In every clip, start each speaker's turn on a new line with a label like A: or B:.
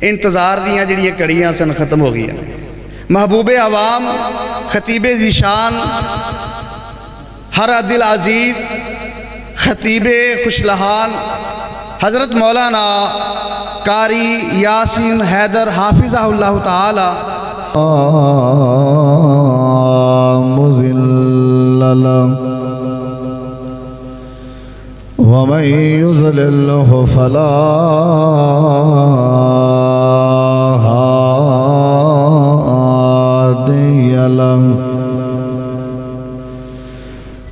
A: انتظار دیاں جڑیاں کڑیاں سن ختم ہو گیا. محبوب عوام، خطیب ذیشان، ہر دل عزیز، خطیب خوشلہان حضرت مولانا قاری یاسین حیدر حافظہ اللہ تعالی
B: مذل ومن يضلله فلا هادي له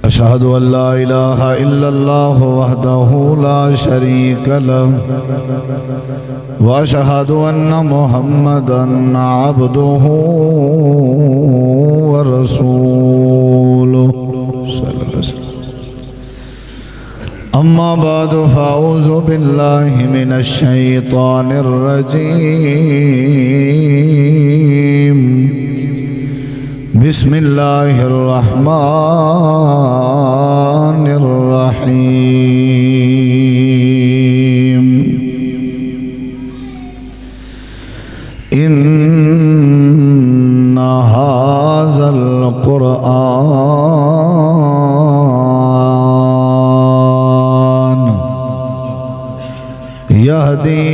B: أشهد أن لا إله إلا الله وحده لا شريك له وأشهد أن محمدًا عبده ورسوله صلى الله عليه وسلم. أما بعد فأعوذ بالله من الشيطان الرجيم. بسم الله الرحمن الرحيم. إن هذا القرآن يهدي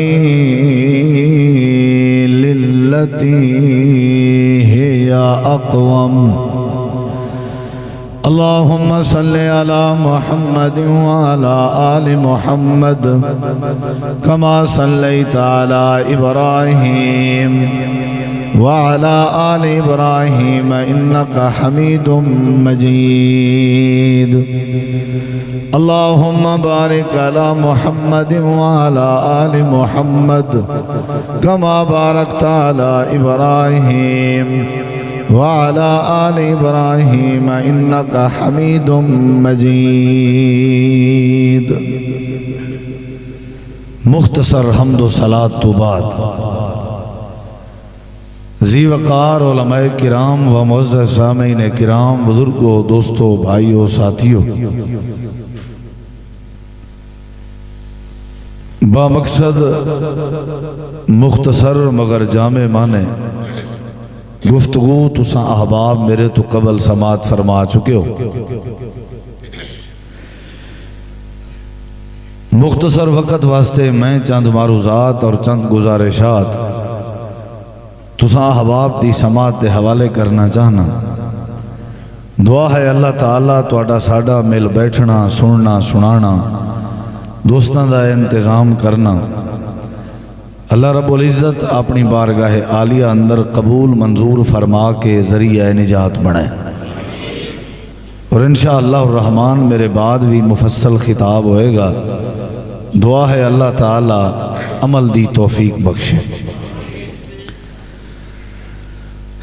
B: للتي هي أقوم. اللهم صل على محمد وعلى آل محمد كما صليت على إبراهيم وعلى آل إبراهيم إنك حميد مجيد. اللهم بارك على محمد وعلى آل محمد كما باركت على إبراهيم وعلى آل إبراهيم إنك حميد مجيد. مختصر حمد و صلاۃ تو بعد ذی وقار علماء کرام و معزز سامعین کرام، بزرگوں، دوستوں، بھائیوں، ساتھیوں، با مقصد مختصر مگر جامع معنی گفتگو تساں احباب میرے تو قبل سماعت فرما چکے ہو. مختصر وقت واسطے میں چند معروضات اور چند گزارشات تساں احباب دی سماعت دے حوالے کرنا چاہنا. دعا ہے اللہ تعالیٰ تواڈا ساڈا مل بیٹھنا، سننا، سنانا، دوستاں دا انتظام کرنا اللہ رب العزت اپنی بارگاہ عالیہ اندر قبول منظور فرما کے ذریعہ نجات بنائے. اور انشاءاللہ الرحمن میرے بعد بھی مفصل خطاب ہوئے گا. دعا ہے اللہ تعالی عمل دی توفیق بخشے.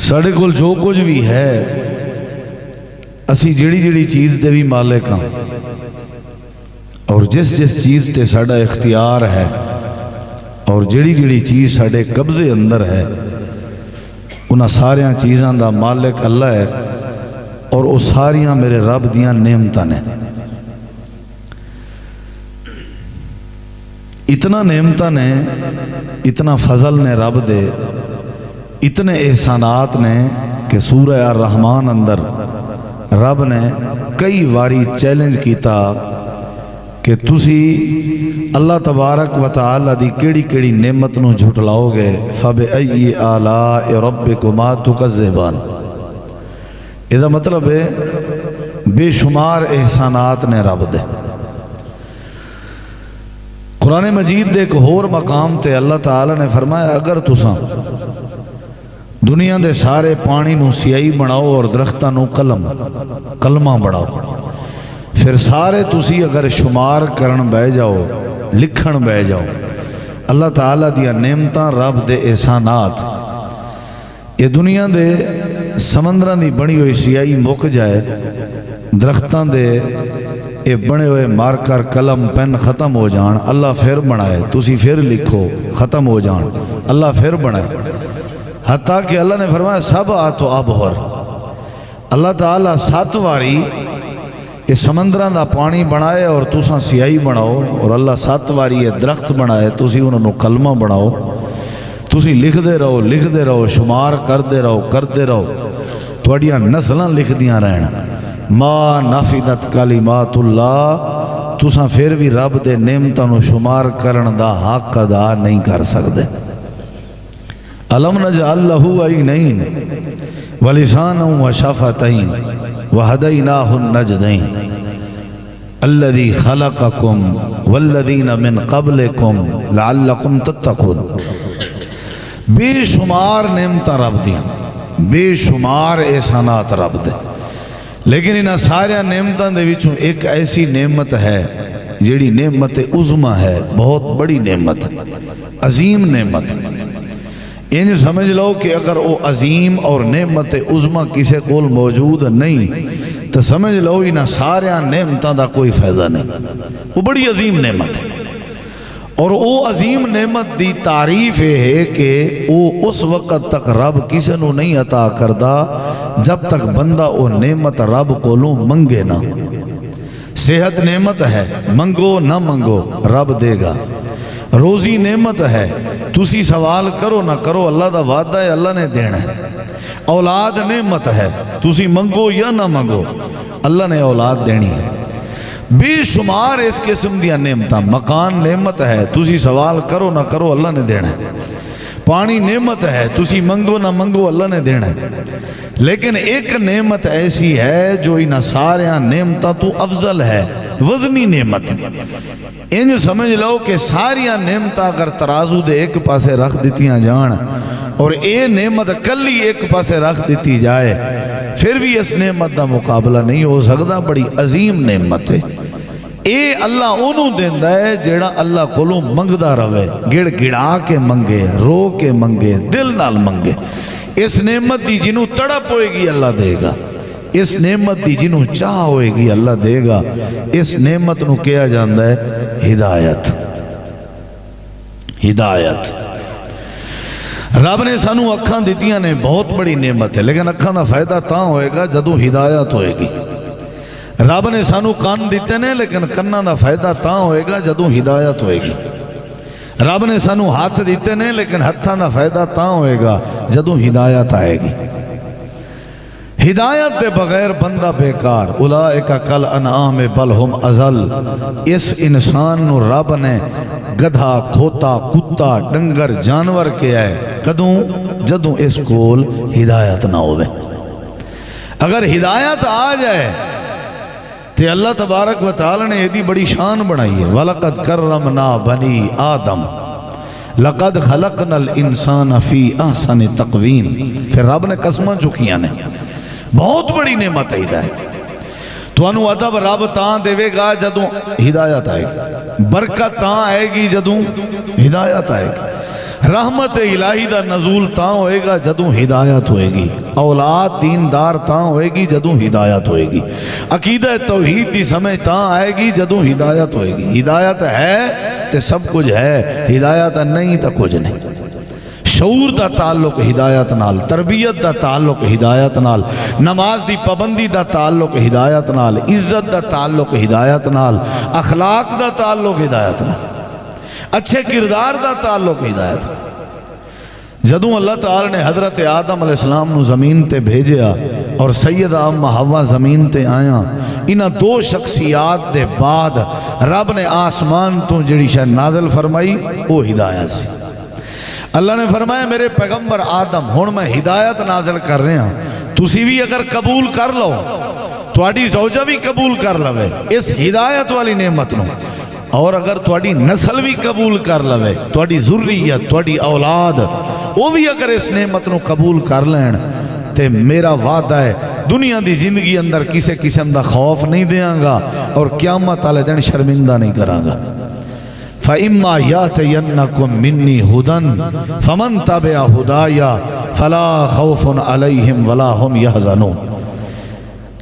B: ساڑھے کول جو کچھ بھی ہے اسی جڑی جڑی چیز دے بھی مالک ہاں، اور جس جس چیز تے ساڑھا اختیار ہے اور جڑی جڑی چیز ساڑھے قبضے اندر ہے انہاں ساریاں چیزاں دا مالک اللہ ہے، اور وہ ساریاں میرے رب دیاں نعمتاں نے. اتنا نعمتاں نے، اتنا فضل نے رب دے، اتنے احسانات نے کہ سورہ الرحمن اندر رب نے کئی واری چیلنج کیتا کہ تسی اللہ تبارک و تعالی دی کیڑی کیڑی نعمت نو جھٹلاؤ گے. فَبِأَيِّ آلَاءِ رَبِّكُمَا تُكَذِّبَانِ. یہ مطلب ہے بے شمار احسانات نے رب دے. قرآن مجید دے ایک اور مقام تے اللہ تعالی نے فرمایا اگر تساں دنیا دے سارے پانی نو سیاہی بناؤ اور درختاں نو کلمہ بناؤ، پھر سارے تسی اگر شمار کرن بہ جاؤ، لکھن بہ جاؤ، اللہ تعالیٰ دیا نعمتاں رب دے احسانات، یہ دنیا دے سمندراں دی بنی ہوئی سیاہی مک جائے، درختاں دے یہ بنے ہوئے مارکر قلم پین ختم ہو جان، اللہ پھر بنائے، تسی پھر لکھو، ختم ہو جان، اللہ پھر بنائے. حتیٰ کہ اللہ نے فرمایا سب آتو ابہر. اللہ تعالیٰ 7 واری یہ سمندران دا پانی بنائے اور تساں سیاہی بناؤ، اور اللہ 7 واری یہ درخت بنائے تسی انہوں کلمہ بناؤ. تسی لکھتے رہو شمار کرتے رہو تھوڑیاں نسلاں لکھ دیاں رہن ما نافذت کلمات اللہ تساں پھر بھی رب دے نعمتاں نو شمار کرن دا حق ادا نہیں کر سکتے علم نجعل لہ عینین ولسانا وشفتین وہدیناہ النجدین الذی خلقکم والذین من قبلکم لعلکم تتقون بے شمار نعمتاں رب دیاں بے شمار احسانات رب دے لیکن انہاں سارے نعمتاں دے وچوں ایک ایسی نعمت ہے جیڑی نعمت عظمی ہے بہت بڑی نعمت عظیم نعمت انج سمجھ لو کہ اگر وہ عظیم اور نعمت عظمی کسی کول موجود نہیں تو سمجھ لو انہاں سارے نعمتاں دا کوئی فائدہ نہیں وہ بڑی عظیم نعمت ہے اور وہ عظیم نعمت دی تعریف ہے کہ وہ اس وقت تک رب کسی نو نہیں عطا کردا جب تک بندہ وہ نعمت رب کولوں منگے نہ صحت نعمت ہے منگو نہ منگو رب دے گا روزی نعمت ہے تسی سوال کرو نہ کرو اللہ دا وعدہ ہے اللہ نے دینا ہے اولاد نعمت ہے تسی منگو یا نہ منگو اللہ نے اولاد دینی ہے بے شمار اس قسم دیا نعمتاں مکان نعمت ہے تسی سوال کرو نہ کرو اللہ نے دینا ہے پانی نعمت ہے تسی منگو نہ منگو اللہ نے دینا ہے لیکن ایک نعمت ایسی ہے جو انہاں سارے نعمتاں تو افضل ہے وزنی نعمت انج سمجھ لو کہ ساریاں نعمتاں اگر ترازو دے ایک پاسے رکھ دیتیاں جان اور اے نعمت کلی ایک پاسے رکھ دیتی جائے پھر بھی اس نعمت دا مقابلہ نہیں ہو سکتا بڑی عظیم نعمت ہے اے اللہ انہوں دیندہ ہے جیڑا اللہ کولوں منگدا رہے گڑ گڑا کے منگے رو کے منگے دل نال منگے اس نعمت دی جنوں تڑپ ہوئے گی اللہ دے گا اس نعمت دی جنوں چاہ ہوئے گی اللہ دے گا اس نعمت نو کیا جاندہ ہے ہدایت ہدایت رب نے سانو اکھاں دیتیاں نے بہت بڑی نعمت ہے لیکن اکھاں دا فائدہ تاں ہوئے گا جدوں ہدایت ہوئے گی رب نے سانو کان دیتے نے لیکن کناں دا فائدہ تاں ہوئے گا جدوں ہدایت ہوئے گی رب نے سانو ہاتھ دیتے نے لیکن ہتھاں دا فائدہ تاں ہوئے گا جدوں ہدایت آئے گی ہدایت دے بغیر بندہ بیکار اولئک کل انعام بل ہم اضل اس انسان نو رب نے گدھا کھوتا کتا ڈنگر جانور کیا ہے کدوں جدوں اس کول ہدایت نہ ہوئے اگر ہدایت آ جائے تے اللہ تبارک و تعالی نے ایدی بڑی شان بنائی ہے وَلَقَدْ كَرَّمْنَا بَنِي آدم لَقَدْ خَلَقْنَا الْإِنسَانَ فِي أَحْسَنِ تَقْوِيمٍ پھر رب نے قسمہ چکیاں نے بہت بڑی نعمت ہے ہدایت تو انو ادب رب تاں دے گا جدوں ہدایت آئے گی برکت تاں آئے گی جدوں ہدایت آئے گی رحمت الہی دا نزول تاں ہوئے گا جدوں ہدایت ہوئے گی اولاد دیندار تاں ہوئے گی جدوں ہدایت ہوئے گی عقیدہ توحید دی سمجھ تاں آئے گی جدوں ہدایت ہوئے گی ہدایت ہے تے سب کچھ ہے ہدایت نہیں تا کچھ نہیں شعور دا تعلق ہدایت نال تربیت دا تعلق ہدایت نال نماز دی پابندی دا تعلق ہدایت نال عزت دا تعلق ہدایت نال اخلاق دا تعلق ہدایت نال اچھے کردار دا تعلق ہدایت جدوں اللہ تعالی نے حضرت آدم علیہ السلام نو زمین تے بھیجیا اور سیدہ ام حوا زمین تے آیا انہاں دو شخصیات دے بعد رب نے آسمان تو جڑی شے نازل فرمائی وہ ہدایت سی اللہ نے فرمایا میرے پیغمبر آدم ہن میں ہدایت نازل کر رہے ہیں تسی بھی اگر قبول کر لو تواڈی زوجہ بھی قبول کر لوے اس ہدایت والی نعمت نو اور اگر تواڈی نسل بھی قبول کر لوے تواڈی ذریت تواڈی اولاد وہ بھی اگر اس نعمت نو قبول کر لین تے میرا وعدہ ہے دنیا دی زندگی اندر کسی قسم دا خوف نہیں دیاں گا اور قیامت والے دن شرمندہ نہیں کراں گا فَإِمَّا يَأْتِيَنَّكُم مِّنِّي هُدًى فَمَن تَبِعَ هُدَايَ فَلَا خَوْفٌ عَلَيْهِمْ وَلَا هُمْ يَحْزَنُونَ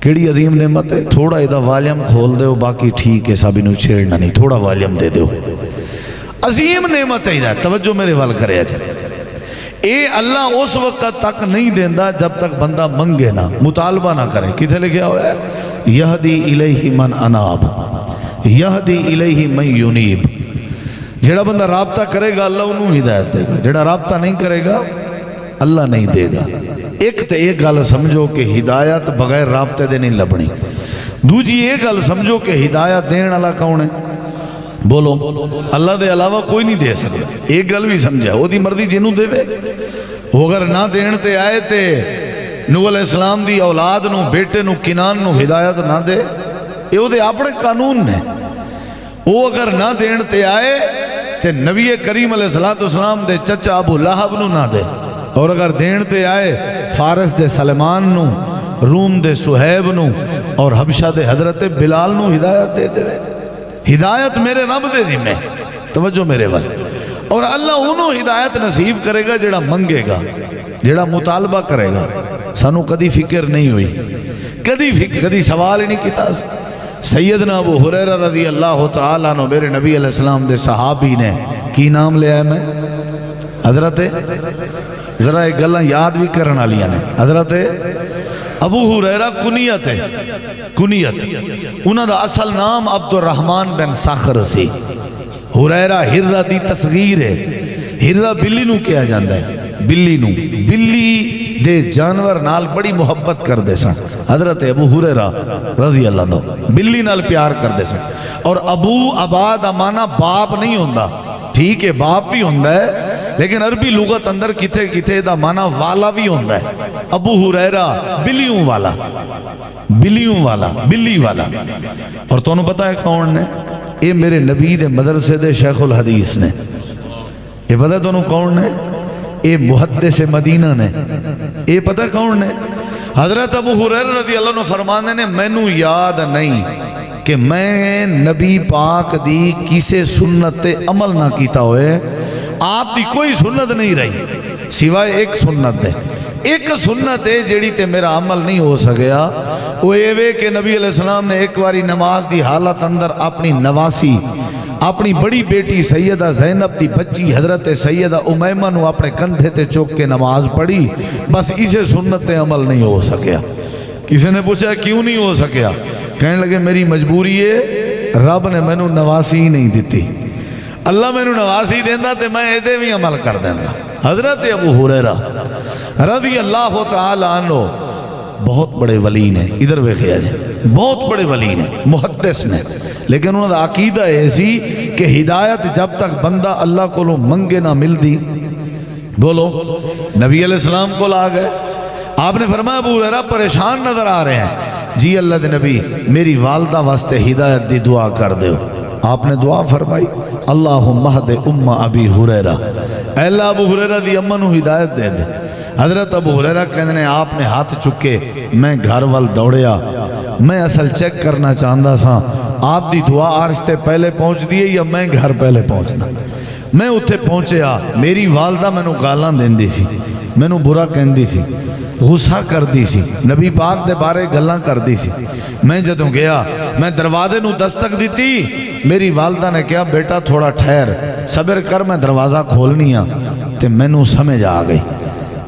B: کیڑی عظیم نعمت ہے تھوڑا ایدہ والیم کھول دے ہو باقی ٹھیک ہے سب انہوں چھیڑنا نہیں تھوڑا والیم دے دے ہو عظیم نعمت ہے توجہ میرے وال کرے جائے اے اللہ اس وقت تک نہیں دیندہ جب تک بندہ منگے نہ مطالبہ نہ کرے کتھے لکھیا ہوا ہے یہدی الیہ من اناب یہدی الیہ من ینیب جڑا بندہ رابطہ کرے گا اللہ انہوں ہدایت دے گا، جڑا رابطہ نہیں کرے گا اللہ نہیں دے گا۔ ایک تے ایک گل سمجھو کہ ہدایت بغیر رابطے دے نہیں لبنی، دوجی ایک گل سمجھو کہ ہدایت دین والا کون ہے؟ بولو، اللہ دے علاوہ کوئی نہیں دے سکتا۔ ایک گل بھی سمجھا، وہ دی مرضی جنوں دے وے، وہ اگر نہ دین تے آئے تے نوح علیہ السلام دی اولاد نو، بیٹے نو، کنان نو ہدایت نہ دے، یہ دے اپنے قانون نے۔ وہ اگر نہ دین تے آئے تے نبی کریم علیہ السلام دے چچا ابو لہب نو نہ دے، اور اگر دین تے آئے فارس دے سلمان نو، روم دے سہیب نو، اور حبشہ دے حضرت بلال نو ہدایت دے دے۔ ہدایت میرے رب دے ذمہ، توجہ میرے وال، اور اللہ انہوں ہدایت نصیب کرے گا جڑا منگے گا، جڑا مطالبہ کرے گا۔ سانو کدی فکر نہیں ہوئی، کدی سوال ہی نہیں کیتا۔ سیدنا ابو ہریرہ رضی اللہ تعالیٰ عنہ میرے نبی علیہ السلام دے صحابی نے کی نام لے آئے میں؟ حضرت ذرا ایک گلہ یاد بھی کرنا لیا نے، حضرت ابو ہریرہ کنیت ہے، کنیت انہوں دا اصل نام عبد الرحمن بن صخر سی۔ ہریرہ ہرہ دی تصغیر ہے، ہرہ بلی نو کیا جاندہ ہے، بلی نو، بلی دے جانور نال بڑی محبت کر دے سن حضرت ابو ہریرہ رضی اللہ عنہ، بلی نال پیار کر دے سن۔ اور ابو عباد امانہ باپ نہیں ہوندہ، ٹھیک ہے باپ بھی ہوندہ ہے، لیکن عربی لغت اندر کتے کتے دا معنی والا بھی ہوندہ ہے۔ ابو ہریرہ بلیوں والا، بلیوں والا، بلی والا۔ اور تو انہوں پتہ ہے کون نے؟ اے میرے نبی دے مدرسے دے شیخ الحدیث نے۔ یہ پتہ ہے تو انہوں کون نے؟ اے محدث مدینہ نے۔ اے پتہ کون نے؟ حضرت ابو ہریرہ رضی اللہ عنہ فرمانے نے مینوں یاد نہیں کہ میں نبی پاک دی کسے سنت تے عمل نہ کیتا ہوئے، آپ دی کوئی سنت نہیں رہی سوائے ایک سنت دے، ایک سنت ہے جیڑی تے میرا عمل نہیں ہو سکیا، وہ یہ کہ نبی علیہ السلام نے ایک واری نماز دی حالت اندر اپنی نواسی، اپنی بڑی بیٹی سیدہ زینب دی بچی حضرت سیدہ امیمہ نو اپنے کندھے تے چوک کے نماز پڑھی، بس اسے سنت تے عمل نہیں ہو سکیا۔ کسی نے پوچھا کیوں نہیں ہو سکیا؟ کہنے لگے میری مجبوری ہے، رب نے میں نو نواسی ہی نہیں دیتی، اللہ میں نو نواسی دیندہ تے میں ایدے بھی عمل کر دیندہ۔ حضرت ابو ہریرہ رضی اللہ تعالیٰ عنہ بہت بڑے ولی نے، ادھر ویکھیا جی، بہت بڑے ولی نے، محدث نے، لیکن انہوں نے عقیدہ ایسی کہ ہدایت جب تک بندہ اللہ کو منگے نہ مل دی، بولو نبی علیہ السلام کو لا گئے، آپ نے فرمایا ابو ہریرہ پریشان نظر آ رہے ہیں، جی اللہ دے نبی میری والدہ واسطے ہدایت دی دعا کر دے۔ آپ نے دعا فرمائی اللہم اہد ام ابی ہریرہ، اے اللہ ابو ہریرہ دی امہ نو ہدایت دے دے۔ حضرت ابو ہریرہ کہنے نے آپ نے ہاتھ چکے، میں گھر وال دوڑیا، میں اصل چیک کرنا چاہندہ سا آپ دی دعا عرش تے پہلے پہنچ دیئے یا میں گھر پہلے پہنچنا۔ میں اتھے پہنچیا، میری والدہ میں نو گالاں دین دی سی، میں نو برا کہن دی سی، غصہ کر دی سی، نبی پاک دے بارے گلاں کر دی سی۔ میں جدوں گیا، میں دروازے نو دستک دیتی، میری والدہ نے کہا بیٹا تھوڑا ٹھہر، صبر کر میں دروازہ کھولنی ہاں، تے میں نو سمجھ آ گئی۔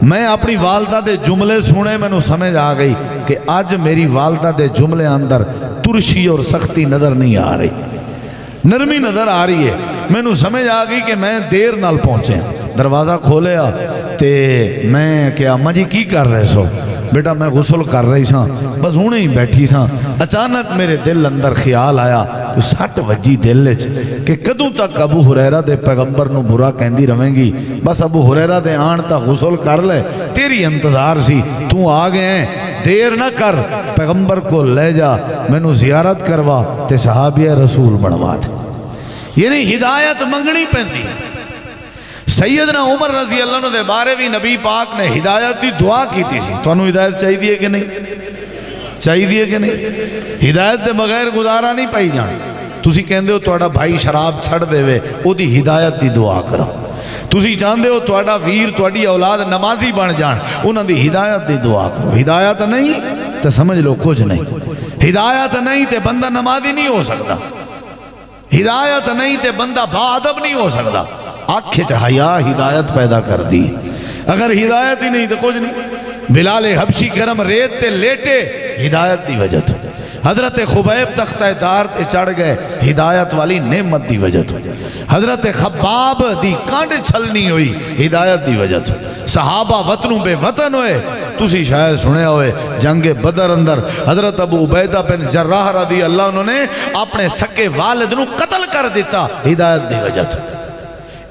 B: میں اپنی والدہ دے جملے سنے میں نو سمجھ آ گئی کہ آج میری والدہ دے جملے اندر ترشی اور سختی نظر نہیں آ رہی، نرمی نظر آ رہی ہے۔ میں نو سمجھ آ گئی کہ میں دیر نال پہنچے، دروازہ کھولیا تے میں کیا اماں جی کی کر رہے سو؟ بیٹا میں غسل کر رہی ساں، بس ہونے ہی بیٹھی ساں، اچانک میرے دل اندر خیال آیا، سٹ وجی دل وچ کہ کدوں تک ابو ہریرہ دے پیغمبر نو برا کہندی رہیں گی، بس ابو ہریرہ دے آن تا غسل کر لے، تیری انتظار سی، تو آ گئے ہیں، دیر نہ کر، پیغمبر کو لے جا، میں نو زیارت کروا تے صحابی رسول بنوا دے۔ یعنی ہدایت منگنی پہندی ہے۔ سیدنا عمر رضی اللہ عنہ دے بارے بھی نبی پاک نے ہدایت دی دعا کی تھی سی، تو انہوں ہدایت چاہی دیئے کہ نہیں؟ چاہی دیئے کہ نہیں؟ ہدایت دے بغیر گزارا نہیں پائی جان۔ تسی کہندے ہو توڑا بھائی شراب چھڑ دے وے، او دی ہدایت دی دعا کرو۔ تسی چاہندے ہو توڑا ویر توڑی اولاد نمازی بن جان، انہوں دی ہدایت دی دعا کرو۔ ہدایت نہیں تو سمجھ لو کچھ نہیں، ہدایت نہیں تے بندہ نمازی نہیں ہو سکتا، ہدایت نہیں تے بندہ باادب نہیں ہو سکتا۔ آنکھیں حیا ہدایت پیدا کر دی، اگر ہدایت ہی نہیں تو کچھ نہیں۔ بلال حبشی کرم ریت تے لیٹے ہدایت دی وجہ تھی، حضرت خبیب تختہ دار تے چڑھ گئے ہدایت والی نعمت دی وجہ تو، حضرت خباب دی کانڈ چھلنی ہوئی ہدایت دی وجہ تو، صحابہ وطنوں بے وطن ہوئے. تسی شاید سنے ہوئے جنگ بدر اندر حضرت ابو عبیدہ بن جراح رضی اللہ عنہ نے اپنے سکے والد نو قتل کر دیتا ہدایت دی وجہ تو.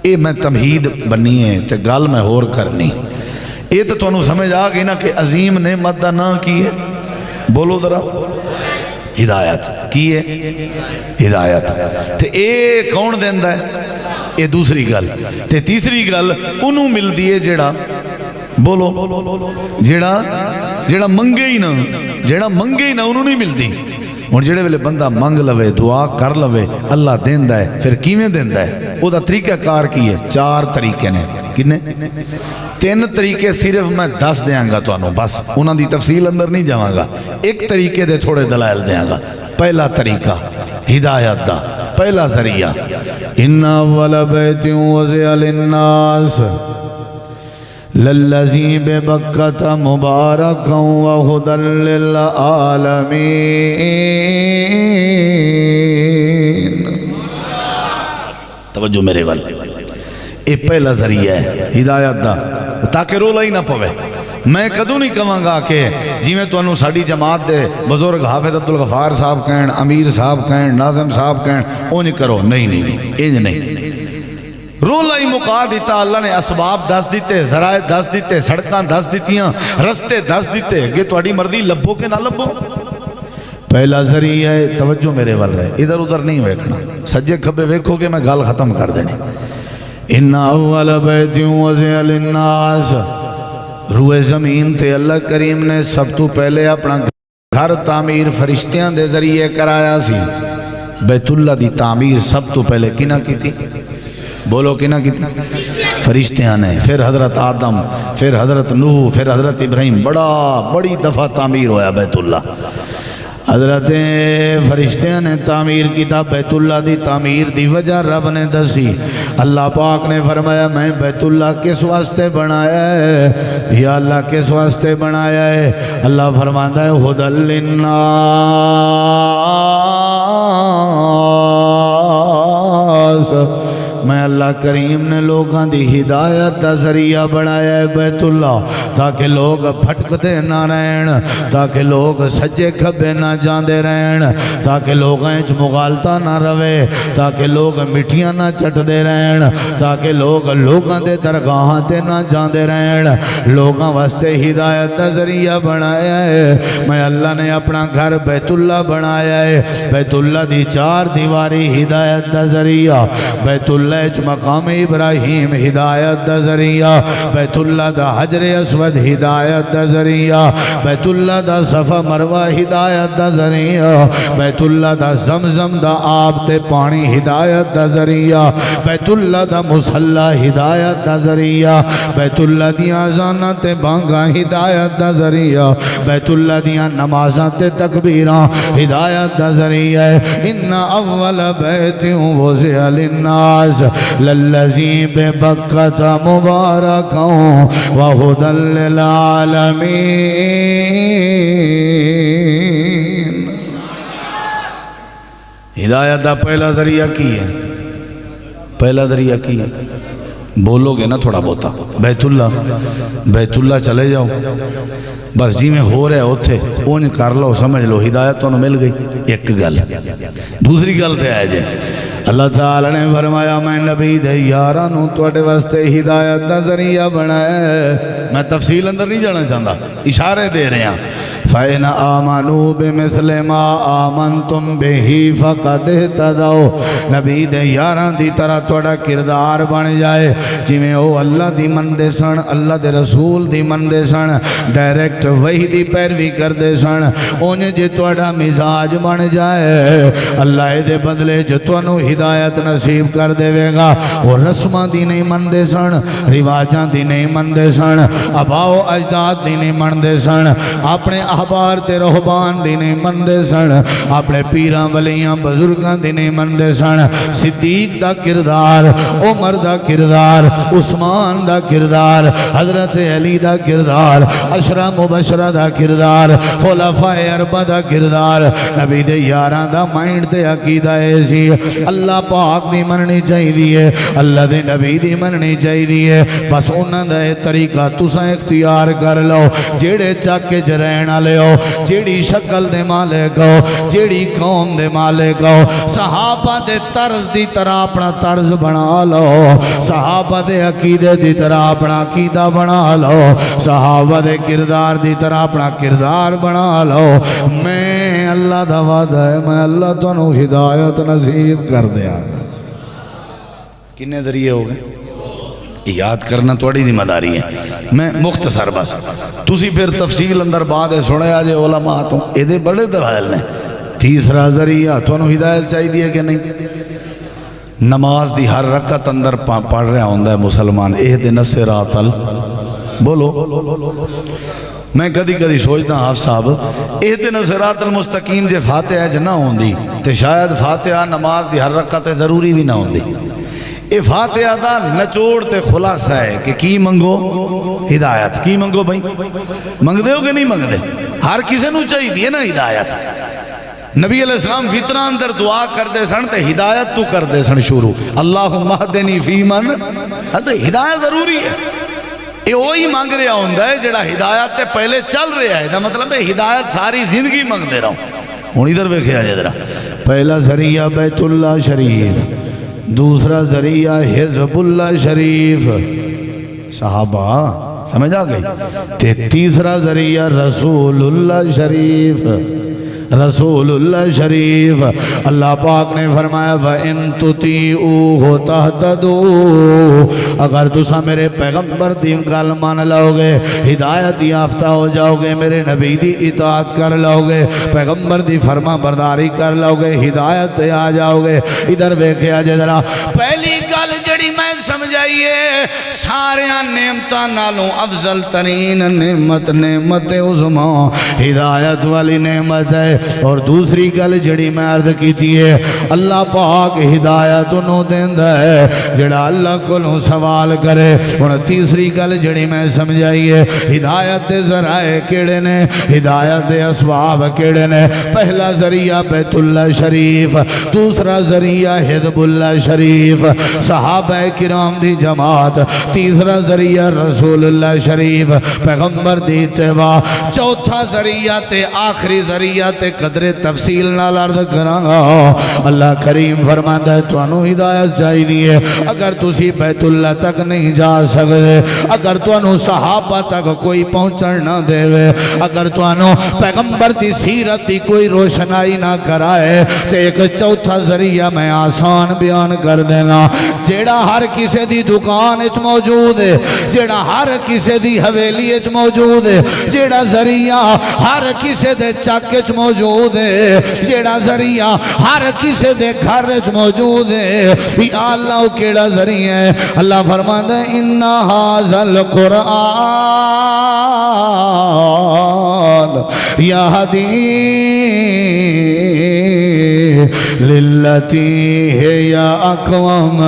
B: اے میں تمہید بنی ہے تے گل میں ہور کرنی. اے تو تانوں سمجھ آ گئی نا کہ عظیم نعمت دا نام کی ہے؟ بولو ذرا. ہدایت کی ہے؟ ہدایت. تے اے کون دیندا ہے؟ اے دوسری گل. تے تیسری گل انہوں مل دیئے جیڑا بولو جیڑا منگے ہی نہ انہوں نہیں مل دی. اور جڑے ویلے بندہ منگ لوے دعا کر لوے اللہ دیندا ہے. پھر کیویں دیندا ہے؟ او دا طریقہ کار کی ہے؟ 4 طریقے نے. کنے؟ 3 طریقے صرف میں دس دیاں گا تو انہوں، بس انہاں دی تفصیل اندر نہیں جاواں گا. ایک طریقے دے تھوڑے دلائل دیاں گا. پہلا طریقہ ہدایت دا پہلا ذریعہ، ان اول بیت وضع للناس للذی ببکۃ مبارکا وہدی للعالمین. توجہ میرے وال. یہ پہلا ذریعہ ہے ہدایت دا تاکہ رولا ہی نہ پوے. میں کدوں نہیں کہاں گا کہ جی میں تو انہوں ساڑی جماعت دے بزرگ حافظ عبدالغفار صاحب کہن، امیر صاحب کہن، ناظم صاحب کہن اونج کرو. نہیں انج نہیں. رولا ہی مقا دیتا اللہ نے. اسباب دس دیتے، ذرائع دس دیتے، سڑکاں دس دیتیاں، رستے دس دیتے کہ تہاڈی مرضی لبو کہ نہ لبو. پہلا ذریعہ ہے. توجہ میرے وال رہے، ادھر ادھر نہیں ویکھنا. سجے کھبے ویکھو کہ میں گل ختم کر دینی. ان اول بیت وضع للناس، روئے زمین تے اللہ کریم نے سب تو پہلے اپنا گھر تعمیر فرشتیاں دے ذریعے کرایا سی. بیت اللہ دی تعمیر سب تو پہلے کنا کی تھی؟ بولو کنا کی تھی؟ فرشتیاں نے. پھر حضرت آدم، پھر حضرت نوح، پھر حضرت ابراہیم. بڑی دفعہ تعمیر ہویا بیت اللہ. حضرت فرشتیاں نے تعمیر کیتا. بیت اللہ دی تعمیر دی وجہ رب نے دسی. اللہ پاک نے فرمایا میں بیت اللہ کس واسطے بنایا ہے؟ یا اللہ کس واسطے بنایا ہے؟ اللہ فرماتا ہے ہدی للناس، میں اللہ کریم نے لوگاں دی ہدایت دا ذریعہ بنایا ہے بیت اللہ، تاکہ لوگ پھٹکتے نہ رہن، تاکہ لوگ سجے کھبے نہ جاندے رہن، تاکہ لوگاں اچ مغالطہ نہ روے، تاکہ لوگ مٹھیاں نہ چٹدے رہن، تاکہ لوگاں دے درگاہاں تے نہ جاندے رہن. لوگاں واسطے ہدایت دا ذریعہ بنایا ہے. میں اللہ نے اپنا گھر بیت اللہ بنایا ہے. بیت اللہ دی 4 دیواری ہدایت دا ذریعہ. بیت اللہ مقام ابراہیم ہدایت دا ذریعہ. بیت اللہ دا حجر اسود ہدایت دا ذریعہ. بیت اللہ دا صفا مروہ ہدایت دا ذریعہ. بیت اللہ دا زمزم دا آب تے پانی ہدایت دا ذریعہ. بیت اللہ دا مصلی ہدایت دا ذریعہ. بیت اللہ دیاں اذاناں تے بانگاں ہدایت دا ذریعہ. بیت اللہ دیاں نمازاں تے تکبیراں ہدایت دا ذریعہ. ان اول بیت وضع للناس للذی ببکۃ مبارکا وہدی للعالمین. ہدایت دا پہلا ذریعہ کی ہے؟ پہلا ذریعہ کی ہے؟ بولو گے نا تھوڑا بہتا. بیت اللہ چلے جاؤ بس جی میں ہو رہا ہے اوتھے اون کر لو، سمجھ لو ہدایت تو مل گئی. ایک گل. دوسری گل تے آئے جائے اللہ تعالیٰ نے فرمایا میں نبی دے یارانوں توڑے واسطے ہدایت دا ذریعہ بنایا ہے. میں تفصیل اندر نہیں جانا چاہتا، اشارے دے رہے ہیں. فَإِنْ آمَنُوا بِمِثْلِ مَا آمَنْتُمْ بِهِ فَقَدْ اهْتَدَوْا. نبی دے یاران دی طرح توڑا کردار بن جائے جویں او اللہ دی مندے سن، اللہ دے رسول دی مندے سن، ڈائریکٹ وحی دی پیروی کر دے سن. اونج جے توڑا مزاج بن جائے اللہ دے بدلے جو تونوں ہدایت نصیب کر دے گا. وہ رسمہ دی نہیں مندے سن، رواجاں دی نہیں مندے سن، اباؤ اجداد دی نہیں مندے سن، اپنے احبار تے رہبان دی نہیں مندے سن اپنے پیران ولیاں بزرگان دی نہیں مندے سن صدیق دا کردار عمر دا کردار عثمان دا کردار حضرت علی دا کردار عشرہ مبشرہ دا کردار خلفاء اربعہ دا کردار نبی دے یاران دا مائنڈ تے عقیدہ ایسی اللہ پاک دی مننی چاہی دیئے اللہ دے نبی دی مننی چاہی دیئے بس انہاں دا طریقہ تساں اختیار کر لو جیڑے چاکے جرین آلے ہو جیڑی شکل دے مالک ہو جیڑی قوم دے مالک ہو صحابہ دے طرز دی طرح اپنا طرز بنا لو صحابہ دے عقیدے دی طرح اپنا عقیدہ بنا لو صحابہ دے کردار دی طرح اپنا کردار بنا لو میں اللہ دا وعدہ ہے میں اللہ تنو ہدایت نصیب کر دیا کنے ذریعے ہو گئے یاد کرنا تھوڑی ذمہ داری ہے میں مختصر بس تسی پھر تفصیل اندر بعد ہے سنے آجے علماء تو ایدے بڑے دلائل نے تیسرا ذریعہ تنو ہدایت چاہی دیا کہ نہیں نماز دی ہر رکعت اندر پڑھ رہا ہوندہ ہے مسلمان اہدنا الصراط بولو میں کدی کدی سوچتا ہوں آپ صاحب اہدنا الصراط المستقیم جے فاتحہ جے نہ ہوندی تے شاید فاتحہ نماز دی ہر رکعت ضروری بھی نہ ہوندی اے فاتحہ دا نچوڑ تے خلاصہ ہے کہ کی منگو ہدایت کی منگو بھائی منگ دے ہو کہ نہیں منگ دے ہر کسی نو چاہی دیئے نا ہدایت نبی علیہ السلام فطرہ اندر دعا کر دے سن تے ہدایت تو کر دے سن شروع اللہم اہدنی فی من ہدایت ضروری ہے یہ وہی مانگ رہا ہوندہ ہے جڑا ہدایت تے پہلے چل رہا ہے دا مطلب ہے ہدایت ساری زندگی مانگ دے رہا ہوں ہونی در بے خیال جدرہ پہلا ذریعہ بیت اللہ شریف دوسرا ذریعہ حزب اللہ شریف صحابہ سمجھ آ گئی تیسرا ذریعہ رسول اللہ شریف رسول اللہ شریف اللہ پاک نے فرمایا وَإِن تُطِيعُوهُ تَهْتَدُوا اگر تسا میرے پیغمبر دی گل مان لو گے ہدایت یافتہ ہو جاؤ گے میرے نبی دی اطاعت کر لو گے پیغمبر دی فرما برداری کر لو گے ہدایت آ جاؤ گے ادھر دیکھیا جے ذرا پہلی گل جڑی میں سمجھائیے سارے نعمتاں نالوں افضل ترین نعمت عظما ہدایت والی نعمت ہے اور دوسری گل جڑی میں عرض کیتی ہے اللہ پاک ہدایت انہوں دیندہ ہے جڑا اللہ کو نو سوال کرے اور تیسری گل جڑی میں سمجھائیے ہدایت دے ذرائع کیڑے نے ہدایت دے اسباب کیڑے نے پہلا ذریعہ بیت اللہ شریف دوسرا ذریعہ حزب اللہ شریف صحابہ کرام دی جماعت تیسرا ذریعہ رسول اللہ شریف پیغمبر دی اتباع چوتھا ذریعہ تے آخری ذریعہ تے قدر تفصیل نال عرض کراں اللہ کریم فرماتا ہے تانوں ہدایت چاہیے اگر تسی بیت اللہ تک نہیں جا سکتے اگر تانوں صحابہ تک کوئی پہنچن نہ دے اگر تانوں پیغمبر دی سیرت دی کوئی روشنائی نہ کرائے تے ایک چوتھا ذریعہ میں آسان بیان کر دینا جیڑا ہر کسی دی دکان اچ موجود ہے جیڑا ہر کسی دی حویلی اچ موجود ہے جیڑا ذریعہ ہر کسی دے چک اچ موجود ہے جیڑا ذریعہ ہر کسی دے گھر اچ موجود ہے یا اللہ کیڑا ذریعہ ہے اللہ فرماتا ہے اِنَّا هَذَا الْقُرْآنَ يَهْدِي لِلَّتِي هِيَ اقوم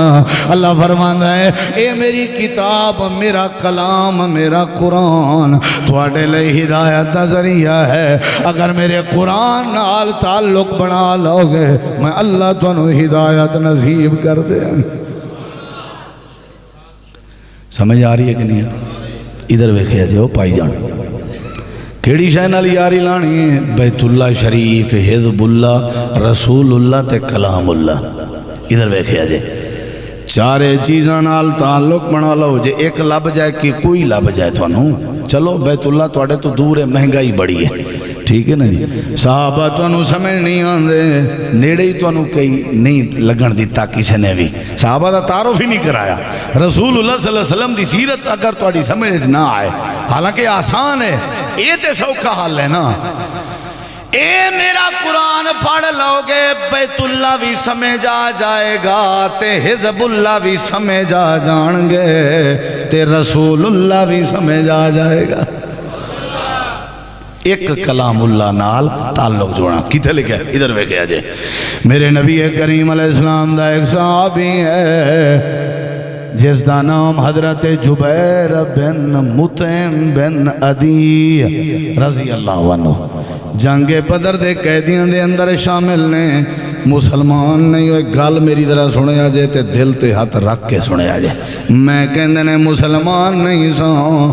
B: اللہ فرماتا ہے اے میری کتاب میرا کلام میرا قرآن تواڈے لئی ہدایت دا ذریعہ ہے اگر میرے قرآن نال تعلق بنا لو گے میں اللہ تانوں ہدایت نصیب کر دے سمجھ آ رہی ہے کہ نہیں ادھر ویکھیا جاؤ پائی جان کیڑی شے نال یاری لانی ہے بیت اللہ شریف حزب اللہ رسول اللہ تے کلام اللہ ادھر ویکھیا جائے چارے چیزاں نال تعلق بنا لو جے ایک لب جائے کہ کوئی لب جائے تھانوں چلو بیت اللہ تواڈے تو دور ہے مہنگائی بڑی ہے ٹھیک ہے نا جی صحابہ تانوں سمجھ نہیں آندے نیڑے ہی تانوں کئی نہیں لگن دیتا کسی نے بھی صحابہ دا تعارف ہی نہیں کرایا رسول اللہ صلی اللہ علیہ وسلم دی سیرت اگر تواڈی سمجھ نہ آئے حالانکہ آسان ہے یہ تے سوکھا حال ہے نا اے میرا قرآن پڑھ لو گے بیت اللہ بھی سمجھ آ جائے گا تے حزب اللہ بھی سمجھ آ جان گے تے رسول اللہ بھی سمجھ آ جائے گا ایک کلام اللہ نال تعلق جوڑنا. کتنے لکھا ہے؟ ادھر ویکھیا جے. میرے نبی کریم علیہ السلام دا ایک صحابی ہے جس دا نام حضرت جبیر بن مطعم بن عدی رضی اللہ عنہ. جنگ بدر دے قیدیاں دے اندر شامل نے. مسلمان نہیں ہوئے. گل میری طرح سنیا جے تے دل تے ہاتھ رکھ کے سنیا جے. میں کہندے نے مسلمان نہیں ساں,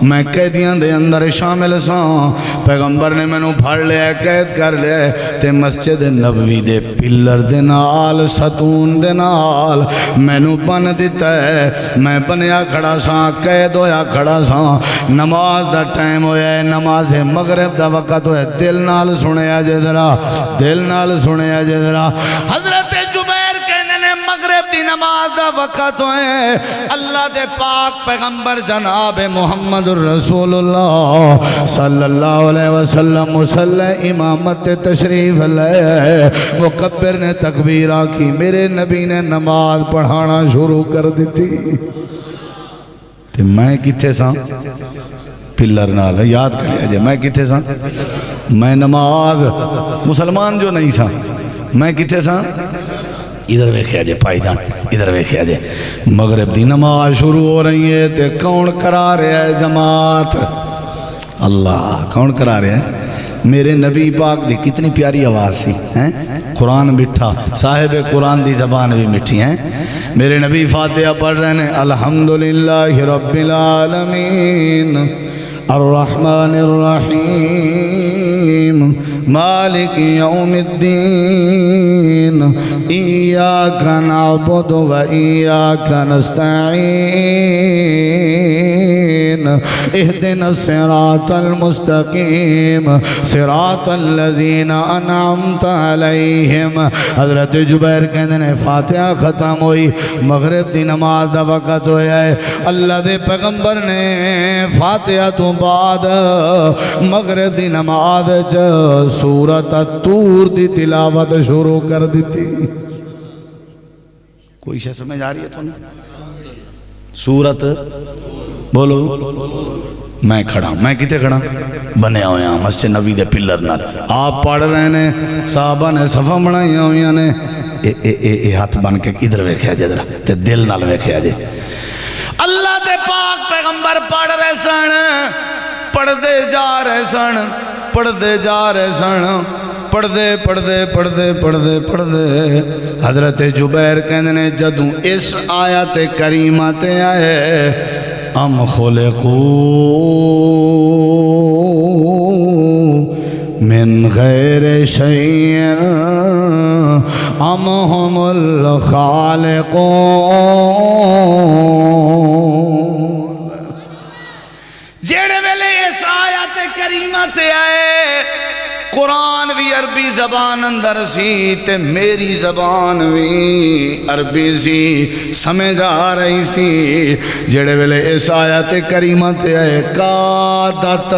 B: میں قیدیاں دے اندر شامل ساں. پیغمبر نے مینوں پھڑ لیا, قید کر لیا تے مسجد نبوی دے پلر دے نال ستون دے نال مینوں بن دتا ہے. میں بنیا کھڑا ساں, قید ہویا کھڑا ساں. نماز دا ٹائم ہویا ہے, نماز مغرب دا وقت ہویا. دل نال سنیا جے ذرا, دل نال سنیا جے ذرا. حضرت جبیر کہنے نے مغرب دی نماز دا وقت ہوئے. اللہ دے پاک پیغمبر جناب محمد الرسول اللہ صلی اللہ علیہ وسلم مصلی امامت تشریف لے. مکبر نے تکبیر آکی, میرے نبی نے نماز پڑھانا شروع کر دیتی. تے میں کتھے ساں؟ پلر نال. یاد کریا جے میں کتھے ساں؟ میں نماز مسلمان جو نہیں ساں, میں کتھے ساں؟ ادھر ویکھیا جے بھائی جان, ادھر ویکھیا جے. مغرب دی نماز شروع ہو رہی ہے تے کون کرا رہا ہے جماعت؟ اللہ. کون کرا رہا ہے؟ میرے نبی پاک دی کتنی پیاری آواز سی ہیں. قرآن مٹھا, صاحب قرآن دی زبان بھی مٹھی ہیں. میرے نبی فاتحہ پڑھ رہے ہیں الحمدللہ رب العالمین الرحمن الرحیم مالک یوم الدین ایاک نعبد و ایاک نستعین اہدنا الصراط المستقیم صراط الذین انعمت علیہم. حضرت جبیر کہنے نے فاتحہ ختم ہوئی, مغرب دی نماز دا وقت ہویا ہے. اللہ دے پیغمبر نے فاتحہ تو بعد مغرب دی نماز سورۃ الطور دی تلاوت شروع کر دیتی. کوئی شے سمجھ آ رہی ہے تو نہیں؟ سورۃ بولو. میں کھڑا, میں کتے کھڑا؟ بنیا ہویا مسجد نبی دے پلر نال. آپ پڑھ رہے ہیں, صحابہ نے صفحہ بنائی ہوئی نے. اے ہاتھ بن کے ادھر ویکھیا جے ذرا تے دل نال ویکھیا جے. اللہ دے پاک پیغمبر پڑھ رہے سن, پڑھتے جا رہے سن, پڑھتے جا رہے سن, پڑھتے پڑھتے پڑھتے پڑھتے پڑھتے حضرت جبیر کہنے نے جدوں اس آیت کریمہ تے آئے ام خلقوا من غیر شیء ام هم الخالقون. جڑے ویلے اس آیت کریمہ تے آئے قرآن بھی عربی زبان اندر سی تے میری زبان بھی عربی سی, سمجھ آ رہی سی. جڑے ویلے اس آیت کریمہ تے آئے قادت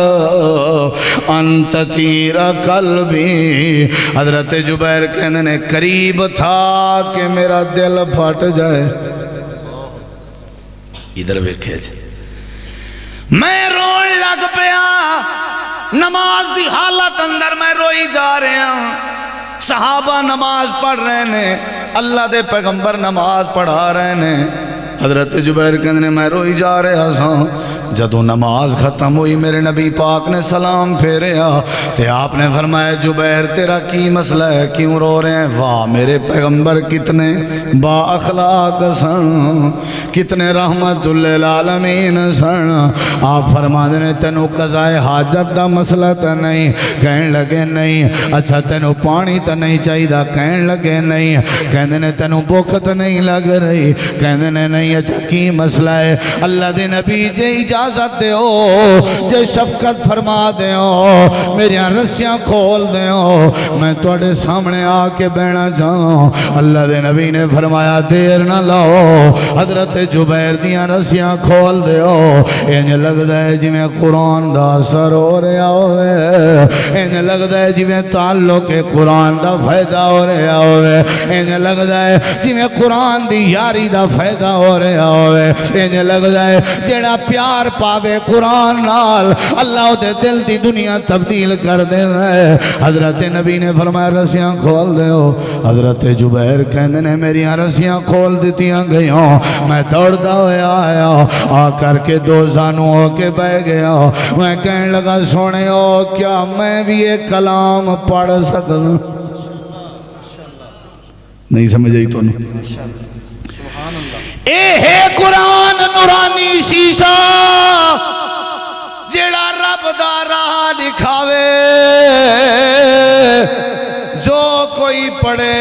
B: ان تطیر قلبی, حضرت جبیر کہنے نے قریب تھا کہ میرا دل پھٹ جائے. ادھر ویکھے جائے. میں روئے لگ پیا, نماز دی حالت اندر میں روئی جا رہے ہیں. صحابہ نماز پڑھ رہے ہیں, اللہ دے پیغمبر نماز پڑھا رہے ہیں. حضرت جبیر کہنے میں روئی جا رہا ساں. جدو نماز ختم ہوئی میرے نبی پاک نے سلام پھیریا تے آپ نے فرمایا جبیر تیرا کی مسئلہ ہے, کیوں رو رہے ہیں؟ واہ میرے پیغمبر کتنے با اخلاق سن, کتنے رحمت للعالمین سن. آپ فرما دینے تینوں قضائے حاجت دا مسئلہ تا نہیں, کہن لگے نہیں. اچھا تینوں پانی تا نہیں چاہی دا, کہن لگے نہیں. کہن دینے تینوں بوکت نہیں لگ رہی, کہن دینے نہیں. اچھا کی مسئلہ ہے؟ اللہ دے نبی جے اجازت دے ہو, جے شفقت فرما دے ہو, میری رسیاں کھول دے ہو, میں توڑے سامنے آ کے بینا جاؤں. اللہ دے نبی نے فرمایا دیر نہ لاؤ. حضرت جبیر دیاں رسیاں کھول دے ہو. انہیں لگتا ہے جی میں قرآن دا اثر ہو رہا ہوئے, انہیں لگتا ہے جی میں تعلق قرآن دا فائدہ ہو رہا ہوئے, انہیں لگتا ہے جی میں قرآن دی یاری دا فائدہ ہو رہا رہا ہوئے انج لگدا ہے جڑا پیار پاوے قرآن نال اللہ دے دل دی دنیا تبدیل کر دینا ہے۔ حضرت نبی نے فرمایا رسیاں کھول دے ہو۔ حضرت جبیر کہندے نے میریاں رسیاں کھول دیتیاں گئیاں، میں دوڑدا ہویا آیا، آ کر کے دو زانو ہو کے بہ گیا، میں کہنے لگا سونے ہو کیا میں بھی یہ کلام پڑھ سکتا؟ نہیں سمجھ آئی تو نہیں؟ اے ہے قرآن نورانی شیشہ جڑا رب دا راہ دکھاوے، جو کوئی پڑھے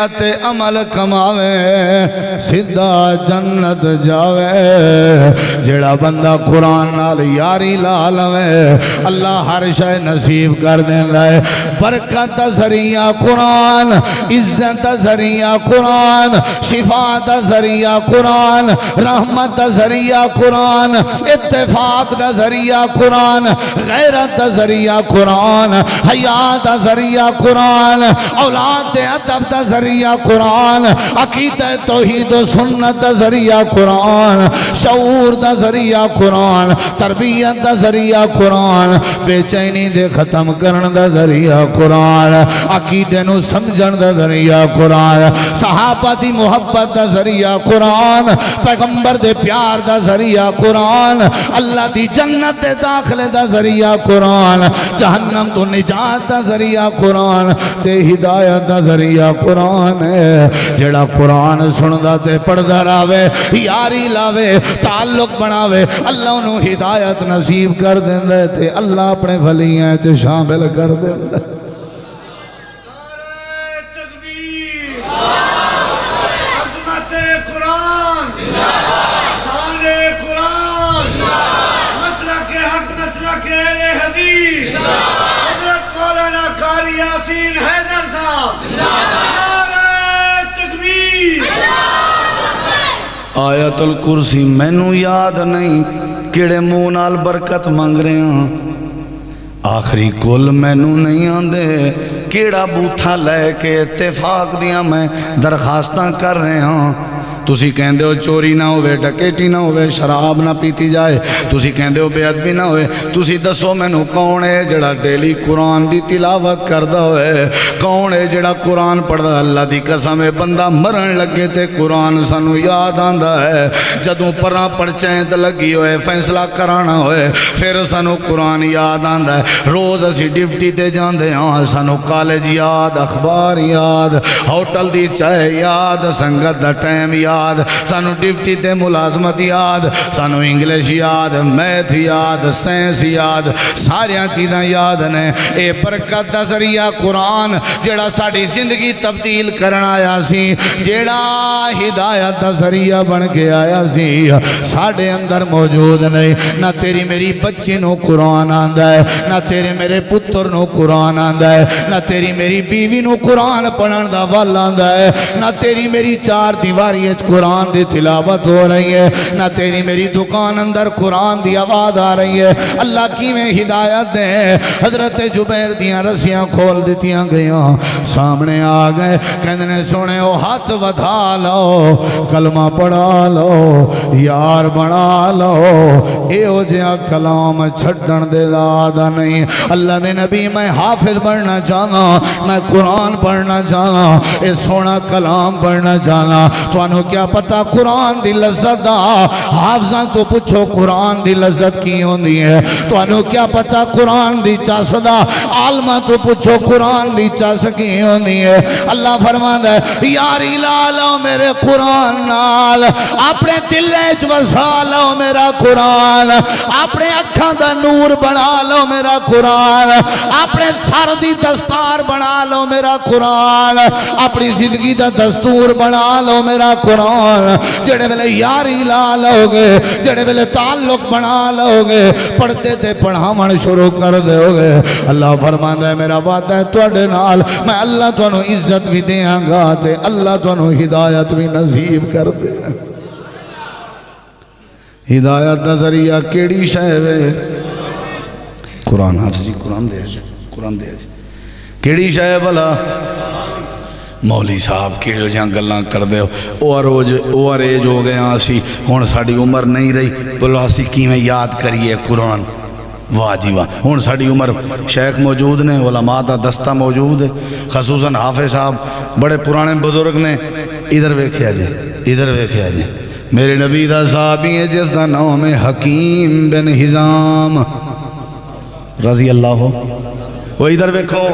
B: اتے عمل کماوے سیدھا جنت جاوے۔ جڑا بندہ قرآن نال یاری لا لوے اللہ ہر شے نصیب کر دیندا ہے۔ برکت دا ذریعہ قرآن، عزت دا ذریعہ قرآن، شفا دا ذریعہ قرآن، رحمت دا ذریعہ قرآن، اتفاق دا ذریعہ قرآن، غیرت دا ذریعہ قرآن، حیا دا ذریعہ قرآن، اولاد دے ادب دا ذریعہ قرآن، عقیدہ توحید و سنت دا ذریعہ قرآن، شعور دا ذریعہ قرآن، تربیت دا ذریعہ قرآن، بے چینی دے ختم کرن دا ذریعہ قرآن، عقیدے نو سمجھن دا ذریعہ قرآن، صحابہ دی محبت دا ذریعہ قرآن، پیغمبر دے پیار دا ذریعہ قرآن، اللہ دی جنت دے داخلے دا ذریعہ قرآن، جہنم تو نجات دا ذریعہ قرآن، تے ہدایت دا ذریعہ قرآن ہے۔ جڑا قرآن سندا تے پڑھدا راوے، یاری لاوے، تعلق بناوے، اللہ انہوں ہدایت نصیب کر دیندا ہے تے اللہ اپنے ولیاں تے شامل کر دیندا ہے۔ آیت الکرسی مینوں یاد نہیں کیڑے منہ نال برکت منگ رہے ہیں، آخری کل مینوں نہیں آندے کیڑا بوتھا لے کے اتفاق دیاں میں درخواستاں کر رہے ہیں۔ تسی کہندے ہو چوری نہ ہوئے، ڈکیٹی نہ ہوئے، شراب نہ پیتی جائے، تسی کہندے ہو بے ادبی نہ ہوئے، تسی دسو مینوں کون ہے جڑا ڈیلی قرآن دی تلاوت کردا ہوئے؟ کون ہے جڑا قرآن پڑھدا؟ اللہ دی قسم ہے بندہ مرن لگے تے قرآن سانو یاد آندا ہے، جدوں پراں پرچیں تے لگی ہوئے فیصلہ کرانا ہوئے پھر سانو قرآن یاد آندا ہے۔ روز اسی ڈیوٹی تے جاندے ہاں سانو کالج یاد، اخبار یاد، ہوٹل دی چائے یاد، سنگت دا ٹائم یاد، سانو ڈیوٹی تے ملازمت یاد، سانو انگلش یاد، میتھ یاد، سائنس یاد، ساریاں چیزاں یاد نے۔ اے برکت دا ذریعہ قرآن جیڑا ساڑی زندگی تبدیل کرنا آیا سی، جیڑا ہدایت دا ذریعہ بن کے آیا سی، ساڑے اندر موجود نہیں۔ نہ تیری میری بچی نو قرآن آندا ہے، نہ تیرے میرے پتر نو قرآن آندا ہے، نہ تیری میری بیوی نو قرآن پڑھن دا ول آندا ہے، نہ تیری میری چار دیواری قرآن دی تلاوت ہو رہی ہے، نہ تیری میری دکان اندر قرآن دی آواز آ رہی ہے۔ اللہ کی میں ہدایت دے۔ حضرت جبیر دیاں رسیاں کھول دیتیاں گئیاں، سامنے آ گئے، کہندے نے سونے ہو ہاتھ ودھا لو، کلمہ پڑھا لو، یار بنا لو، اے ہو جہاں کلام چھڑن دے دادا نہیں۔ اللہ دے نبی میں حافظ بننا چاہنا، میں قرآن پڑھنا چاہنا، اے سونا کلام پڑھنا چاہنا۔ تو انہوں کیا پتا قرآن دی لذت دا؟ حافظاں تو پوچھو قرآن دی لذت کی ہوندی ہے؟ تو انہوں کیا پتا قرآن دی چاس دا؟ عالمہ تو پوچھو قرآن دی چاس کی ہوندی ہے؟ اللہ فرماندا ہے یاری لا لو میرے قرآن نال، اپنے دل وچ وسا لو میرا قرآن، اپنے اکھاں دا نور بنا لو میرا قرآن، اپنے سر دی دستار بنا لو میرا قرآن، اپنی زندگی دا دستور بنا لو میرا قرآن۔ جڑے ویلے یاری لا لو گے، جڑے ویلے تعلق بنا لو گے، پڑھتے تے پڑھاون شروع کر دو گے، اللہ فرماندا ہے میرا وعدہ ہے تواڈے نال، میں اللہ تانوں عزت بھی دیاں گا تے اللہ تانوں ہدایت بھی نصیب کر دے۔ ہدایت دا ذریعہ کیڑی شے وے؟ قرآن۔ حافظی قرآن دے، قرآن دے، کیڑی شے بھلا؟ ਮੌਲੀ ਸਾਹਿਬ ਕਿਹੋ ਜਿਹੀਆਂ ਗੱਲਾਂ ਕਰਦੇ ਹੋ, ਓਵਰ ਏਜ ਹੋ ਗਏ ਹਾਂ ਅਸੀਂ, ਹੁਣ ਸਾਡੀ ਉਮਰ ਨਹੀਂ ਰਹੀ, ਬੋਲੋ ਅਸੀਂ ਕਿਵੇਂ ਯਾਦ ਕਰੀਏ ਕੁਰਾਨ। واہ جی واہ، ہوں ساری عمر شیخ موجود نے، علماء دا دستہ موجود ہے، خصوصاً حافظ صاحب بڑے پرانے بزرگ نے. ادھر ویکھیا جی، ادھر ویکھیا جی، میرے نبی دا صحابی ہے جس دا نام ہے حکیم بن حزام رضی اللہ ہو. وہ ادھر ویکھو،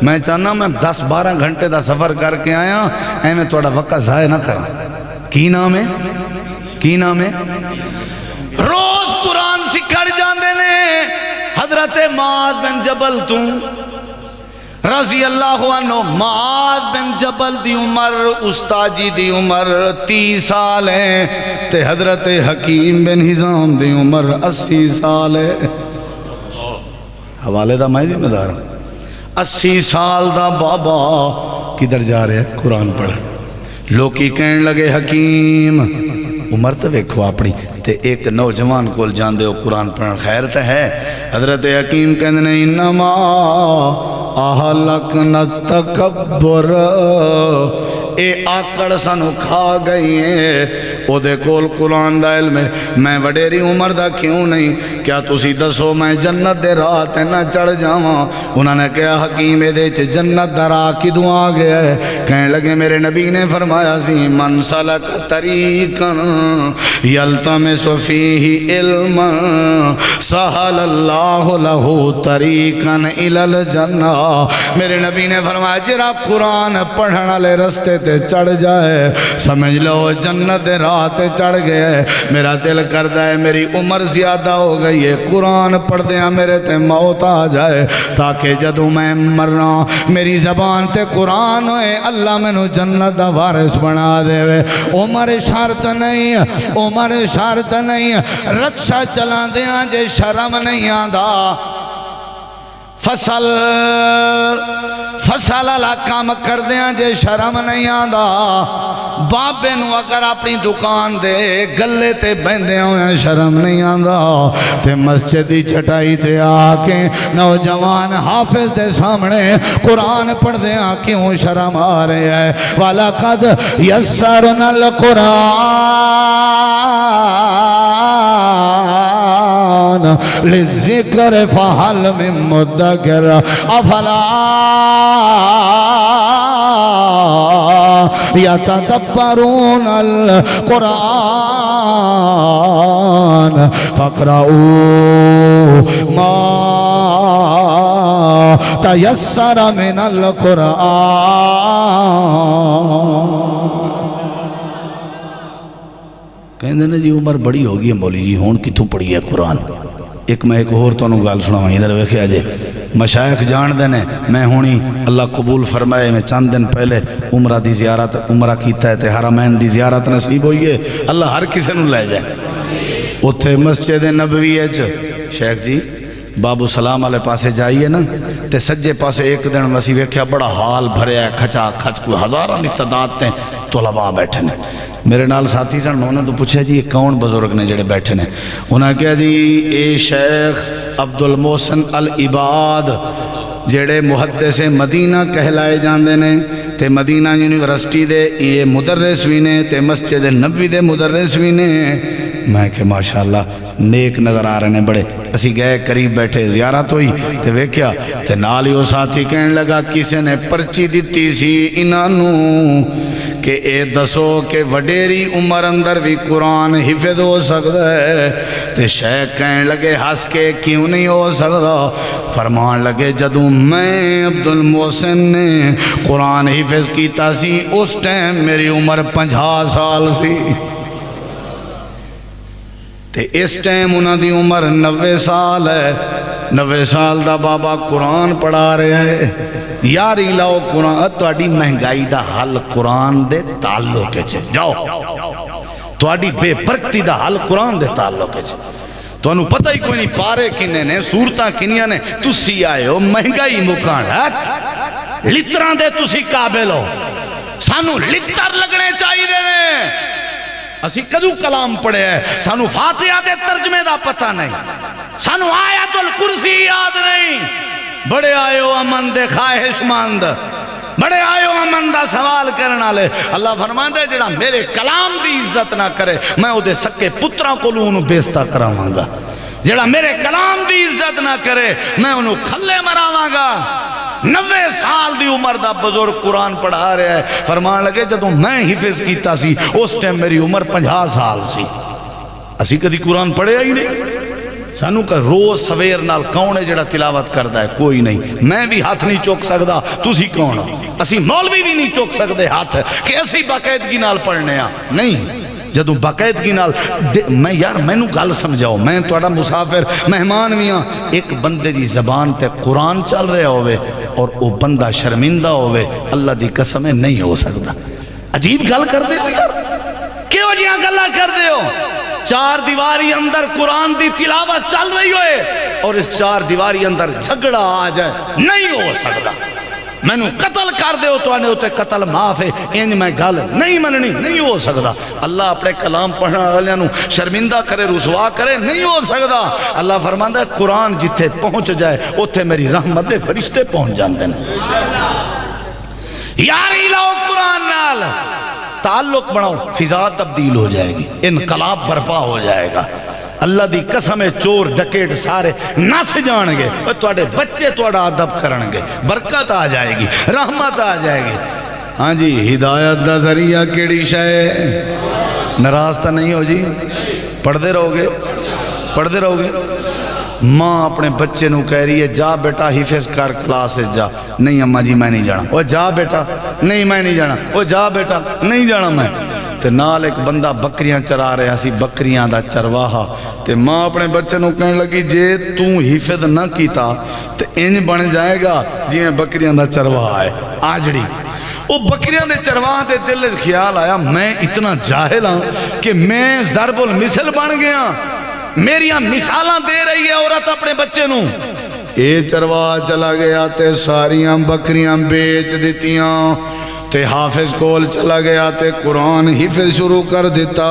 B: میں چاہنا میں 10-12 گھنٹے دا سفر کر کے آیا، ایویں تھوڑا وقت ضائع نہ کرا. کی نام ہے؟ کی نام ہے؟ روز قرآن سکھڑ جاندے نے. حضرت معاذ بن جبل تو رضی اللہ عنہ، معاذ بن جبل دی عمر، استاد جی دی عمر 30 سال ہے، تے حضرت حکیم بن حزام دی عمر 80 سال ہے. حوالے دا میں ذمہ دار 80 سال دا بابا کدھر جا رہے ہیں قرآن پڑھ. لوکی کہن لگے حکیم، عمر تو ویکھو اپنی، تے ایک نوجوان کول جاندے ہو قرآن پڑھن، خیر تے ہے. حضرت حکیم کہندے نے انما اہلکنا تکبر، اے آکڑ سانو کھا گئی ہے. او دے کول قرآن دا علم ہے، میں وڈیری عمر دا کیوں نہیں، کیا تسی دسو میں جنت دے راہ تے نہ چڑھ جاواں؟ انہوں نے کہا حکیم دے چ جنت دا راہ کدوں آ گیا ہے؟ کہنے لگے میرے نبی نے فرمایا سی من سلک طریقا یلتمس فیہ علما سہل اللہ لہ طریقا الی الجنہ. میرے نبی نے فرمایا جرا قرآن پڑھن والے رستے تے چڑھ جائے سمجھ لو جنت دے راہ تے چڑھ گیا ہے. میرا دل کردا ہے میری عمر زیادہ ہو گئی ہے، قرآن پڑھ دیاں میرے تے موت آ جائے، تاکہ جدوں میں مرنا میری زبان تے قرآن ہوئے، اللہ مینوں جنت دا وارث بنا دے. عمر شرط نہیں، عمر شرط نہیں، رکشا چلا دیاں جے شرم نہیں آندا، فصل والا کام کر دیاں جے شرم نہیں آندا. بابے نو اگر اپنی دکان دے گلے تے بہندے ہوئے شرم نہیں آندا، تے مسجد دی چٹائی تے آ کے نوجوان حافظ دے سامنے قرآن پڑھ دیاں کیوں شرم آ رہے ہے؟ وَلَقَدْ يَسَّرْنَا الْقُرْآنَ لِلذِّكْرِ فَهَلْ مِن مُدَّكِرٍ أَفَلَا يَتَدَبَّرُونَ الْقُرْآنَ فَاقْرَؤُوا مَا تَيَسَّرَ مِنَ الْقُرْآنِ. کہندے نے جی عمر بڑی ہوگی ہے مولی جی، ہون کتوں پڑھی ہے قرآن. ایک میں ایک اور تانوں گل سناواں، ادھر ویکھیا جے. مشائخ جان دے نے، میں ہونی اللہ قبول فرمائے، میں چند دن پہلے عمرہ دی زیارت عمرہ کیتا ہے تے حرمین دی زیارت نصیب ہوئی ہے، اللہ ہر کسی نوں لے جائے. اتھے مسجد نبوی ہے شیخ جی بابو سلام والے پاسے جائیے نا، تے سجے پاسے ایک دن وسی ویکھیا بڑا حال بھریا ہے، کھچا کھچ کوئی ہزاراں دی تعداد تے طلباء بیٹھے نے. میرے نال ساتھی سن، انہوں نے تو پوچھا جی یہ کون بزرگ نے جڑے بیٹھے نے؟ انہوں نے کہا جی اے شیخ عبد المحسن العباد جڑے محدث مدینہ کہلائے جاندے نے، تے مدینہ یونیورسٹی دے یہ مدرس بھی نے، تے مسجد نبوی دے مدرس بھی نے. میں کہ ماشاءاللہ نیک نظر آ رہے ہیں بڑے. اسی گئے قریب بیٹھے، زیارت ہوئی تے ویکھیا تے نال ہی وہ ساتھی کہنے لگا کسی نے پرچی دتی سی انہاں کہ اے دسو کہ وڈیری عمر اندر بھی قرآن حفظ ہو سکتا ہے؟ تے شیخ کہنے لگے ہس کے کیوں نہیں ہو سکتا؟ فرمان لگے جدوں میں عبد المحسن نے قرآن حفظ کیتا سی اس ٹائم میری عمر 50 سال سی، تے اس ٹائم انہاں دی عمر 90 سال ہے. 90 سال دا بابا قرآن پڑھا رہے ہے. یاری لاؤ قرآن، تواڈی مہنگائی دا حل قرآن دے تعلق ہے. جاؤ تواڈی بے برکتی دا حل قرآن دے تعلق ہے. تانوں پتہ ہی کوئی نہیں پارے کنے نے، صورتاں کنیاں نے، تسی آئے ہو مہنگائی مکان لتراں دے تسی قابل ہو، سانو لتر لگنے چاہیے نے. اسی کدو کلام پڑھے ہے، سانو فاتحہ دے ترجمے دا پتہ نہیں، سانو آیت الکرسی یاد نہیں. بڑے آئے ہو امن دے خواہش مند، بڑے آئے امن دا سوال کرنے والے اللہ فرماندا ہے جڑا میرے کلام دی عزت نہ کرے میں او دے سکے پتراں کولوں اونوں بیزتا کراواں گا جڑا میرے کلام دی عزت نہ کرے میں انہوں کھلے مراواں گا 90 سال دی عمر دا بزرگ قرآن پڑھا رہا ہے فرمان لگے جدوں میں حفظ کیتا سی اس ٹائم میری عمر 50 سال سی اسی کدی قرآن پڑھیا ہی نہیں سانو کہ روز سویر نال کون ہے جڑا تلاوت کردا ہے کوئی نہیں میں بھی ہاتھ نہیں چوک سکدا تسی کون ہو اسی مولوی بھی نہیں چوک سکدے ہاتھ کہ اسی باقاعدگی نال پڑھنے ہاں نہیں جدوں باقاعدگی نال میں یار مینوں گل سمجھاؤ میں تہاڈا مسافر مہمان بھی ہاں ایک بندے دی زبان تے قرآن چل رہا ہوئے اور او بندہ شرمندہ ہوئے اللہ دی قسم نہیں ہو سکتا عجیب گل کر دے ہو یار کیوں جیاں گلاں کر دے ہو 4 دیواری اندر قرآن دی تلاوت چل رہی ہوئے اور اس 4 دیواری اندر جھگڑا آ جائے نہیں ہو سکتا میں نو قتل کر دے ہو تو آنے ہوتے قتل معاف ہے انج میں گل نہیں مننی نہیں ہو سکتا اللہ اپنے کلام پڑھنا والے نو شرمندہ کرے رسوا کرے نہیں ہو سکتا اللہ فرماندا ہے قرآن جتھے پہنچ جائے اتھے میری رحمت دے فرشتے پہنچ جاندے ہیں یاری لاؤ قرآن نال تعلق بناؤ فضا تبدیل ہو جائے گی انقلاب برپا ہو جائے گا اللہ دی قسم چور ڈکیٹ سارے نس جان گے تواڈے بچے تواڈا ادب کرن گے برکت آ جائے گی رحمت آ جائے گی ہاں جی ہدایت دا ذریعہ کیڑی شے ناراض تا نہیں ہو جی پڑھتے رہو گے ماں اپنے بچے نو کہہ رہی ہے جا بیٹا حفظ کر کلاس جا نہیں اماں جی میں نہیں جانا وہ جا بیٹا نہیں میں نہیں جانا وہ جا بیٹا نہیں جانا میں تے نال ایک بندہ بکریاں چرا رہا سی بکریاں دا چرواہا تے ماں اپنے بچے نو کہنے لگی جے تو حفظ نہ کیتا تے انج بن جائے گا جی میں بکریاں دا چرواہا ہے آجڑی وہ بکریاں دے چرواہ دے دل خیال آیا میں اتنا جاہل ہاں کہ میں ضرب المثل بن گیا میریاں مثالاں دے رہی ہے عورت اپنے بچے نو اے چرواہ چلا گیا تے ساریاں بکریاں بیچ دیتیاں تے حافظ کول چلا گیا تے قرآن حفظ شروع کر دیتا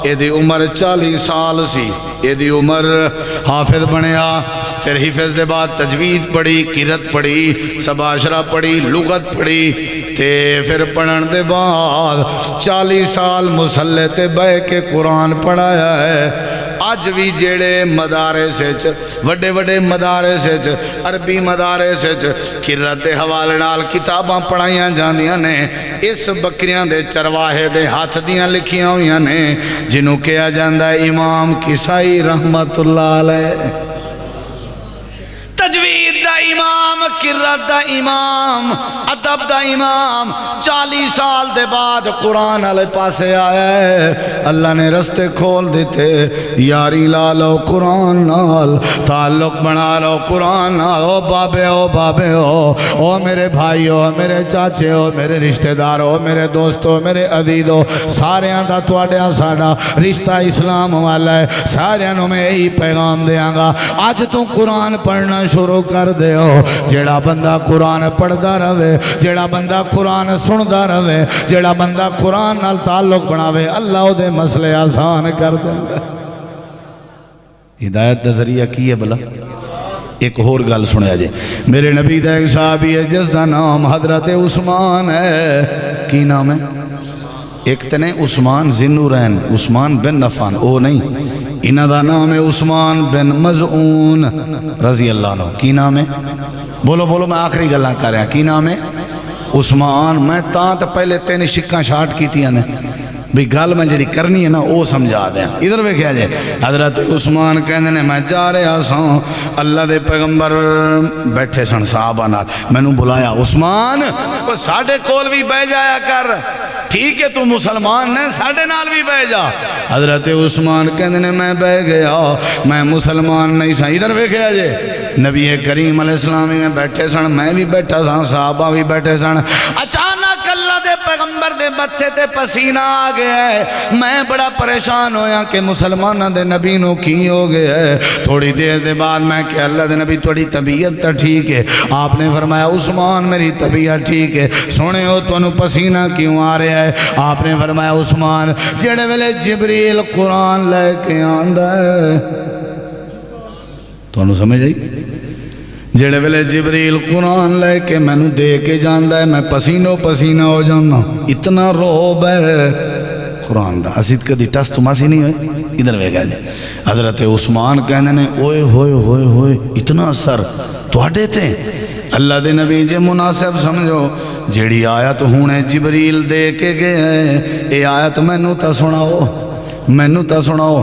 B: اے دی عمر 40 سال سی اے دی عمر حافظ بنیا پھر حفظ دے بعد تجوید پڑھی قرات پڑھی سباشرہ پڑھی لغت پڑھی تے پھر پڑھن دے بعد 40 سال مسلح تے بہ کے قرآن پڑھایا ہے آج بھی جیڑے مدارس وڈے وڈے مدارس عربی مدارس قرات دے حوالے نال کتاباں پڑھائیاں جاندیاں نے اس بکریاں دے چرواہے دے ہاتھ دیاں لکھیاں ہویاں نے جنہوں کہا جاندہ ہے امام کسائی رحمت اللہ علیہ تجوید دا امام قرات دا امام ادب دا امام 40 سال دے بعد قرآن والے پاسے آیا ہے اللہ نے رستے کھول دیتے یاری لا لو قرآن نال تعلق بنا لو قرآن نال او بابے او میرے بھائی ہو میرے چاچے ہو میرے رشتہ دار ہو میرے دوست ہو میرے عزیز ہو سارے دا تواڈا ساڈا رشتہ اسلام والا ہے سارے نو میں یہی پیغام دیاں گا اج تو قرآن پڑھنا شروع کر دے ہو جیڑا بندہ قرآن پڑھدا رہے جیڑا بندہ قرآن سندا رہے جیڑا بندہ قرآن نال تعلق بناوے اللہ او دے مسئلے آسان کر دیندا ہدایت دا ذریعہ کی ہے بلا ایک اور گل سنیا جے میرے نبی دا ایک صحابی ہے جس دا نام حضرت عثمان ہے کی نام ہے ایک تنے عثمان ذنورین عثمان بن عفان او نہیں انہاں دا نام ہے عثمان بن مظعون رضی اللہ عنہ کی نام ہے بولو میں آخری گلاں کر رہا کی نام ہے عثمان میں تاں تے پہلے 3 شکاں شارٹ کیتیاں نے بھی گل میں جڑی کرنی ہے نا وہ سمجھا دیں ادھر ویکھیا جے حضرت عثمان کہندے نے میں جا رہا سا اللہ دے پیغمبر بیٹھے سن صحابہ نال مینوں بلایا عثمان او ساڈے کول بھی بیٹھ جایا کر ٹھیک ہے تو مسلمان نے ساڈے نال بھی بیٹھ جا حضرت عثمان کہندے نے میں بیٹھ گیا میں مسلمان نہیں سا ادھر ویکھیا جے نبی کریم علیہ السلام میں بیٹھے سن میں بھی بیٹھا سا صحابہ بھی بیٹھے سن اچانک اللہ دے پیغمبر دے متھے تے پسینہ آ گیا ہے میں بڑا پریشان ہویا کہ مسلمانہ دے نبی نو کی ہو گیا ہے تھوڑی دیر دے بعد میں کہ اللہ دے نبی تھوڑی طبیعت تا ٹھیک ہے آپ نے فرمایا عثمان میری طبیعت ٹھیک ہے سونے ہو تو انہوں پسینہ کیوں آ رہا ہے آپ نے فرمایا عثمان جڑے ویلے جبریل قرآن لے کے آندا ہے تو انہوں سمجھ آئی جڑے ویلے جبریل قرآن لے کے مینوں دے کے جاندا ہے میں پسینو پسینہ ہو جانا، اتنا روب ہے قرآن دا۔ اسید کدی ٹس تماسی نہیں ہوئے؟ ادھر ویگا جی حضرت عثمان کہنے نے اوئے ہوئے ہوئے ہوئے اتنا اثر تواڈے تے؟ اللہ دے نبی جے مناسب سمجھو جیڑی آیت ہونے جبریل دے کے گئے اے آیت مینوں تا سناؤ، مینوں تا سناؤ۔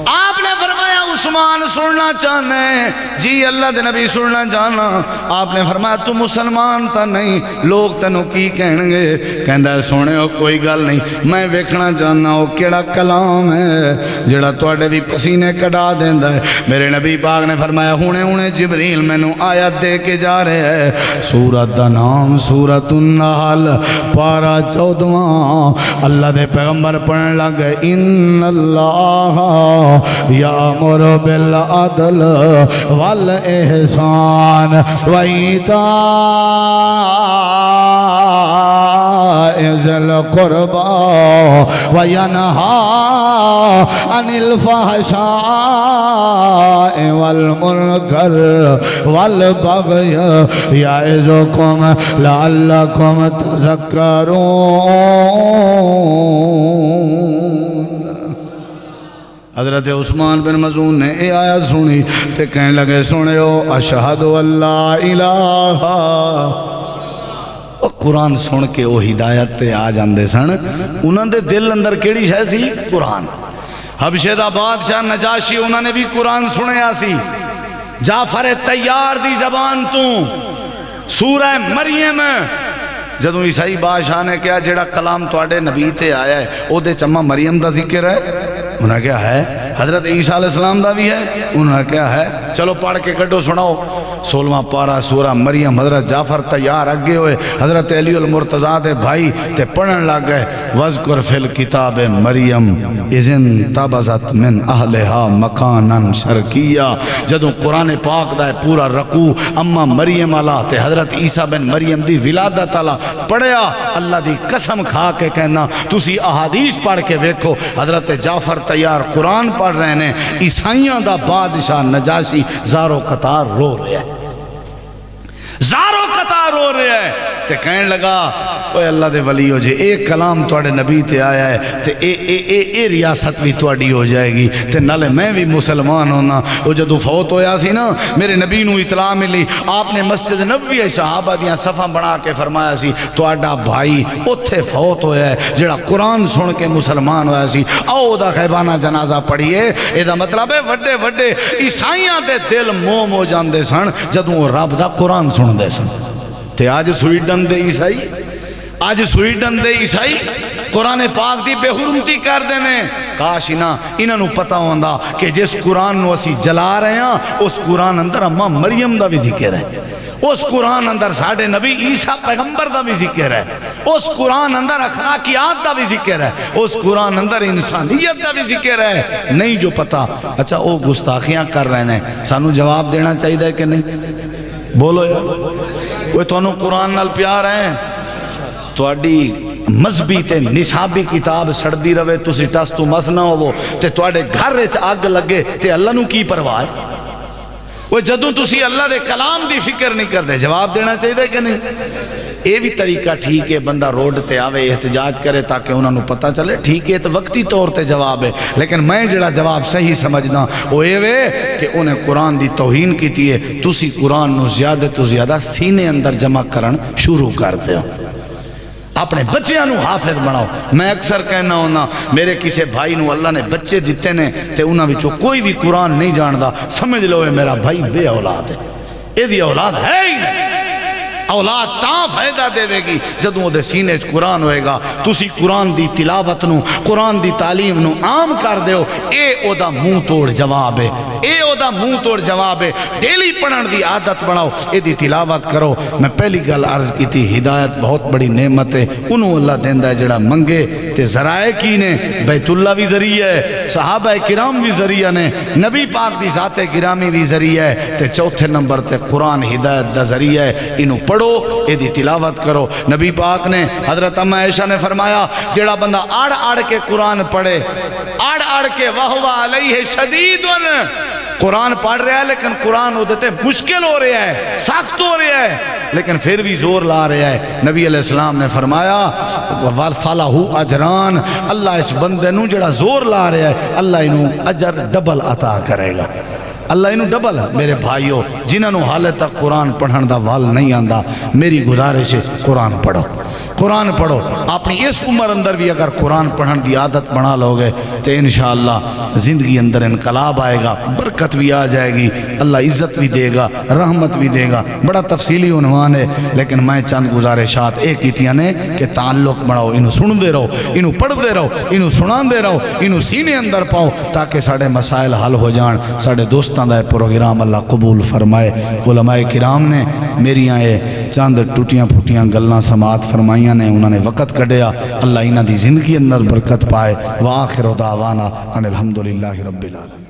B: آپ نے فرمایا عثمان سننا چاہنا ہے؟ جی اللہ دے نبی سننا چاہنا۔ آپ نے فرمایا تو مسلمان تا نہیں، لوگ تینوں کی کہیں گے؟ کہندا ہے سونے ہو کوئی گل نہیں، میں ویکھنا چاہنا وہ کیڑا کلام ہے جڑا تواڈے بھی پسینے کڈا دیندا ہے۔ میرے نبی پاک نے فرمایا ہونے ہونے جبریل مینوں آیت دے کے جا رہے ہے، سورت دا نام سورۃ النحل پارہ 14۔ اللہ دے پیغمبر پڑھن لگ گئے ان اللہ یامر بالعدل والإحسان وإيتاء ذي القربى وينهى عن الفحشاء والمنكر والبغي يعظكم لعلكم تذكرون۔ حضرت عثمان بن مظعون نے یہ آیت سنی تے کہنے لگے سنیو اشہد اللہ الہ۔ قرآن سن کے وہ ہدایت تے آ جاندے سن، انہاں دے دل اندر کیڑی شے سی؟ قرآن۔ حبشے دا بادشاہ نجاشی انہاں نے بھی قرآن سنیا سی، جعفر تیار دی زبان تو سورہ مریم جدوں عیسائی بادشاہ نے کہا جڑا کلام تواڈے نبی تے آیا ہے او دے چما مریم دا ذکر ہے؟ انہوں نے کہا ہے۔ حضرت عیسیٰ علیہ السلام دا بھی ہے؟ انہوں نے کہا ہے۔ چلو پڑھ کے کڈو سناؤ 16واں پارہ سورہ مریم۔ حضرت جعفر تیار اگے ہوئے، حضرت علی المرتضیٰ دے بھائی تے پڑھن لگ گئے وذکر فی الکتاب مریم اذ انتبذت من اہلہا مکانا شرقیہ۔ جدوں قرآن پاک دا ہے پورا رکوع اما مریم علیہ تے حضرت عیسیٰ بن مریم دی ولادت علیہ پڑھیا، اللہ دی قسم کھا کے کہنا تسی احادیث پڑھ کے ویکھو حضرت جعفر تیار قرآن پڑھ رہے ہیں، عیسائیاں دا بادشاہ نجاشی زارو قطار رو رہے ہیں، زارو قطار رو رہے ہیں تے کہنے لگا اوے اللہ دے ولیو جے ایک کلام توڑے نبی تے آیا ہے تے اے ریاست بھی توڑی ہو جائے گی تے نالے میں بھی مسلمان ہونا۔ وہ جدو فوت ہویا سی نا میرے نبی نو اطلاع ملی، آپ نے مسجد نبوی صحابہ دیاں صفحہ بنا کے فرمایا سی تواڈا بھائی اوتھے فوت ہویا ہے جڑا قرآن سن کے مسلمان ہویا سی، آؤ دا خیبانہ جنازہ پڑھیے۔ اے دا مطلب ہے وڈے وڈے عیسائیاں دے دل موم ہو جاندے سن جدوں وہ رب دا قرآن سن دے سن۔ تے آج سویڈن دے عیسائی، آج سویڈن دے عیسائی قرآن پاک دی بے حرمتی کر دینے۔ کاش انہاں نو پتہ ہوندا کہ جس قرآن نو اسی جلا رہے ہیں اس قرآن اندر اماں مریم دا بھی ذکر ہے، اس قرآن اندر ساڑھے نبی عیسیٰ پیغمبر دا بھی ذکر ہے، اس قرآن اندر اخلاقیات دا بھی ذکر ہے، اس قرآن اندر انسانیت دا بھی ذکر ہے۔ نہیں جو پتہ، اچھا وہ گستاخیاں کر رہے ہیں، سانو جواب دینا چاہیے کہ نہیں؟ بولو یار، وہ تانوں قرآن نال پیار ہے؟ تواڈی مذہبی تے نصابی کتاب سڑدی رہے تسی ٹس تو مس نہ ہوو تے تواڈے گھر وچ اگ لگے تے اللہ نو کی پرواہ ہے؟ وہ جدوں تسی اللہ دے کلام دی فکر نہیں کردے جواب دینا چاہیے کہ نہیں؟ اے بھی طریقہ ٹھیک ہے، بندہ روڈ تے آوے احتجاج کرے تاکہ انہوں نے پتہ چلے، ٹھیک ہے تو وقتی طور تے جواب ہے، لیکن میں جڑا جواب صحیح سمجھنا وہ اے وے کہ انہیں قرآن دی توہین کیتی ہے، تسی قرآن نو زیادہ تو زیادہ سینے اندر جمع کرن شروع کر دے ہو، اپنے بچیاں نو حافظ بناؤ۔ میں اکثر کہنا ہونا میرے کسی بھائی نو اللہ نے بچے دیتے نے تے انہاں وچوں کوئی بھی قرآن نہیں جاندا، سمجھ لو میرا بھائی بے اولاد ہے، اے دی اولاد ہے ہی نہیں۔ اولاد تاں فائدہ دے گی جدوں دے سینے چ قرآن ہوئے گا، تسی قرآن دی تلاوت نو قرآن دی تعلیم نو عام کر دیو، اے او دا منہ توڑ جواب ہے، اے او دا منہ توڑ جواب ہے۔ ڈیلی پڑھن دی عادت بناؤ، اے دی تلاوت کرو۔ میں پہلی گل عرض کی تھی ہدایت بہت بڑی نعمت ہے، انہوں اللہ دیندا ہے جڑا منگے تے ذرائع کی نے، بیت اللہ بھی ذریعہ ہے، صحابہ کرام بھی ذریعہ نے، نبی پاک دی ذات گرامی بھی ذریعہ ہے، تے چوتھے نمبر تے قرآن ہدایت دا ذریعہ ہے۔ انہوں پڑھو پڑھو یہ تلاوت کرو. نبی پاک نے حضرت اما عائشہ نے فرمایا جیڑا بندہ اڑ اڑ کے قرآن پڑھے, اڑ اڑ کے وَهُوَ عَلَيْهِ شَدِيدٌ, قرآن پڑھ رہا ہے لیکن قرآن ہوتے مشکل ہو رہا ہے, سخت ہو رہا ہے, لیکن پھر بھی زور لا رہا ہے. نبی علیہ السلام نے فرمایا فَلَهُ اجران, اللہ اس بندے نو جڑا زور لا رہا ہے اللہ انہوں اجر ڈبل عطا کرے گا. اللہ انہوں ڈبل. میرے بھائیو جنہوں نے حال تک قرآن پڑھن دا وال نہیں آندا, میری گزارش ہے قرآن پڑھو, قرآن پڑھو. اپنی اس عمر اندر بھی اگر قرآن پڑھن دی عادت بنا لو گے تو انشاءاللہ زندگی اندر انقلاب آئے گا, برکت بھی آ جائے گی, اللہ عزت بھی دے گا, رحمت بھی دے گا. بڑا تفصیلی عنوان ہے لیکن میں چند گزارشات ایک کیتیاں نے کہ تعلق بڑھاؤ, انہوں سن دے رہو, انہوں پڑھ دے رہو, انہوں سنان دے رہو, انہوں سینے اندر پاؤ تاکہ ساڑھے مسائل حل ہو جان. ساڑھے دوستان دا پروگرام اللہ قبول فرمائے. علماء کرام نے میری آئے چند ٹوٹیاں پھوٹیاں گلنا سماعت فرمائیاں نے, انہوں نے وقت کڈیا. اللہ انہاں دی زندگی اندر برکت پائے. وآخر دعوانا ان الحمدللہ رب العالمین.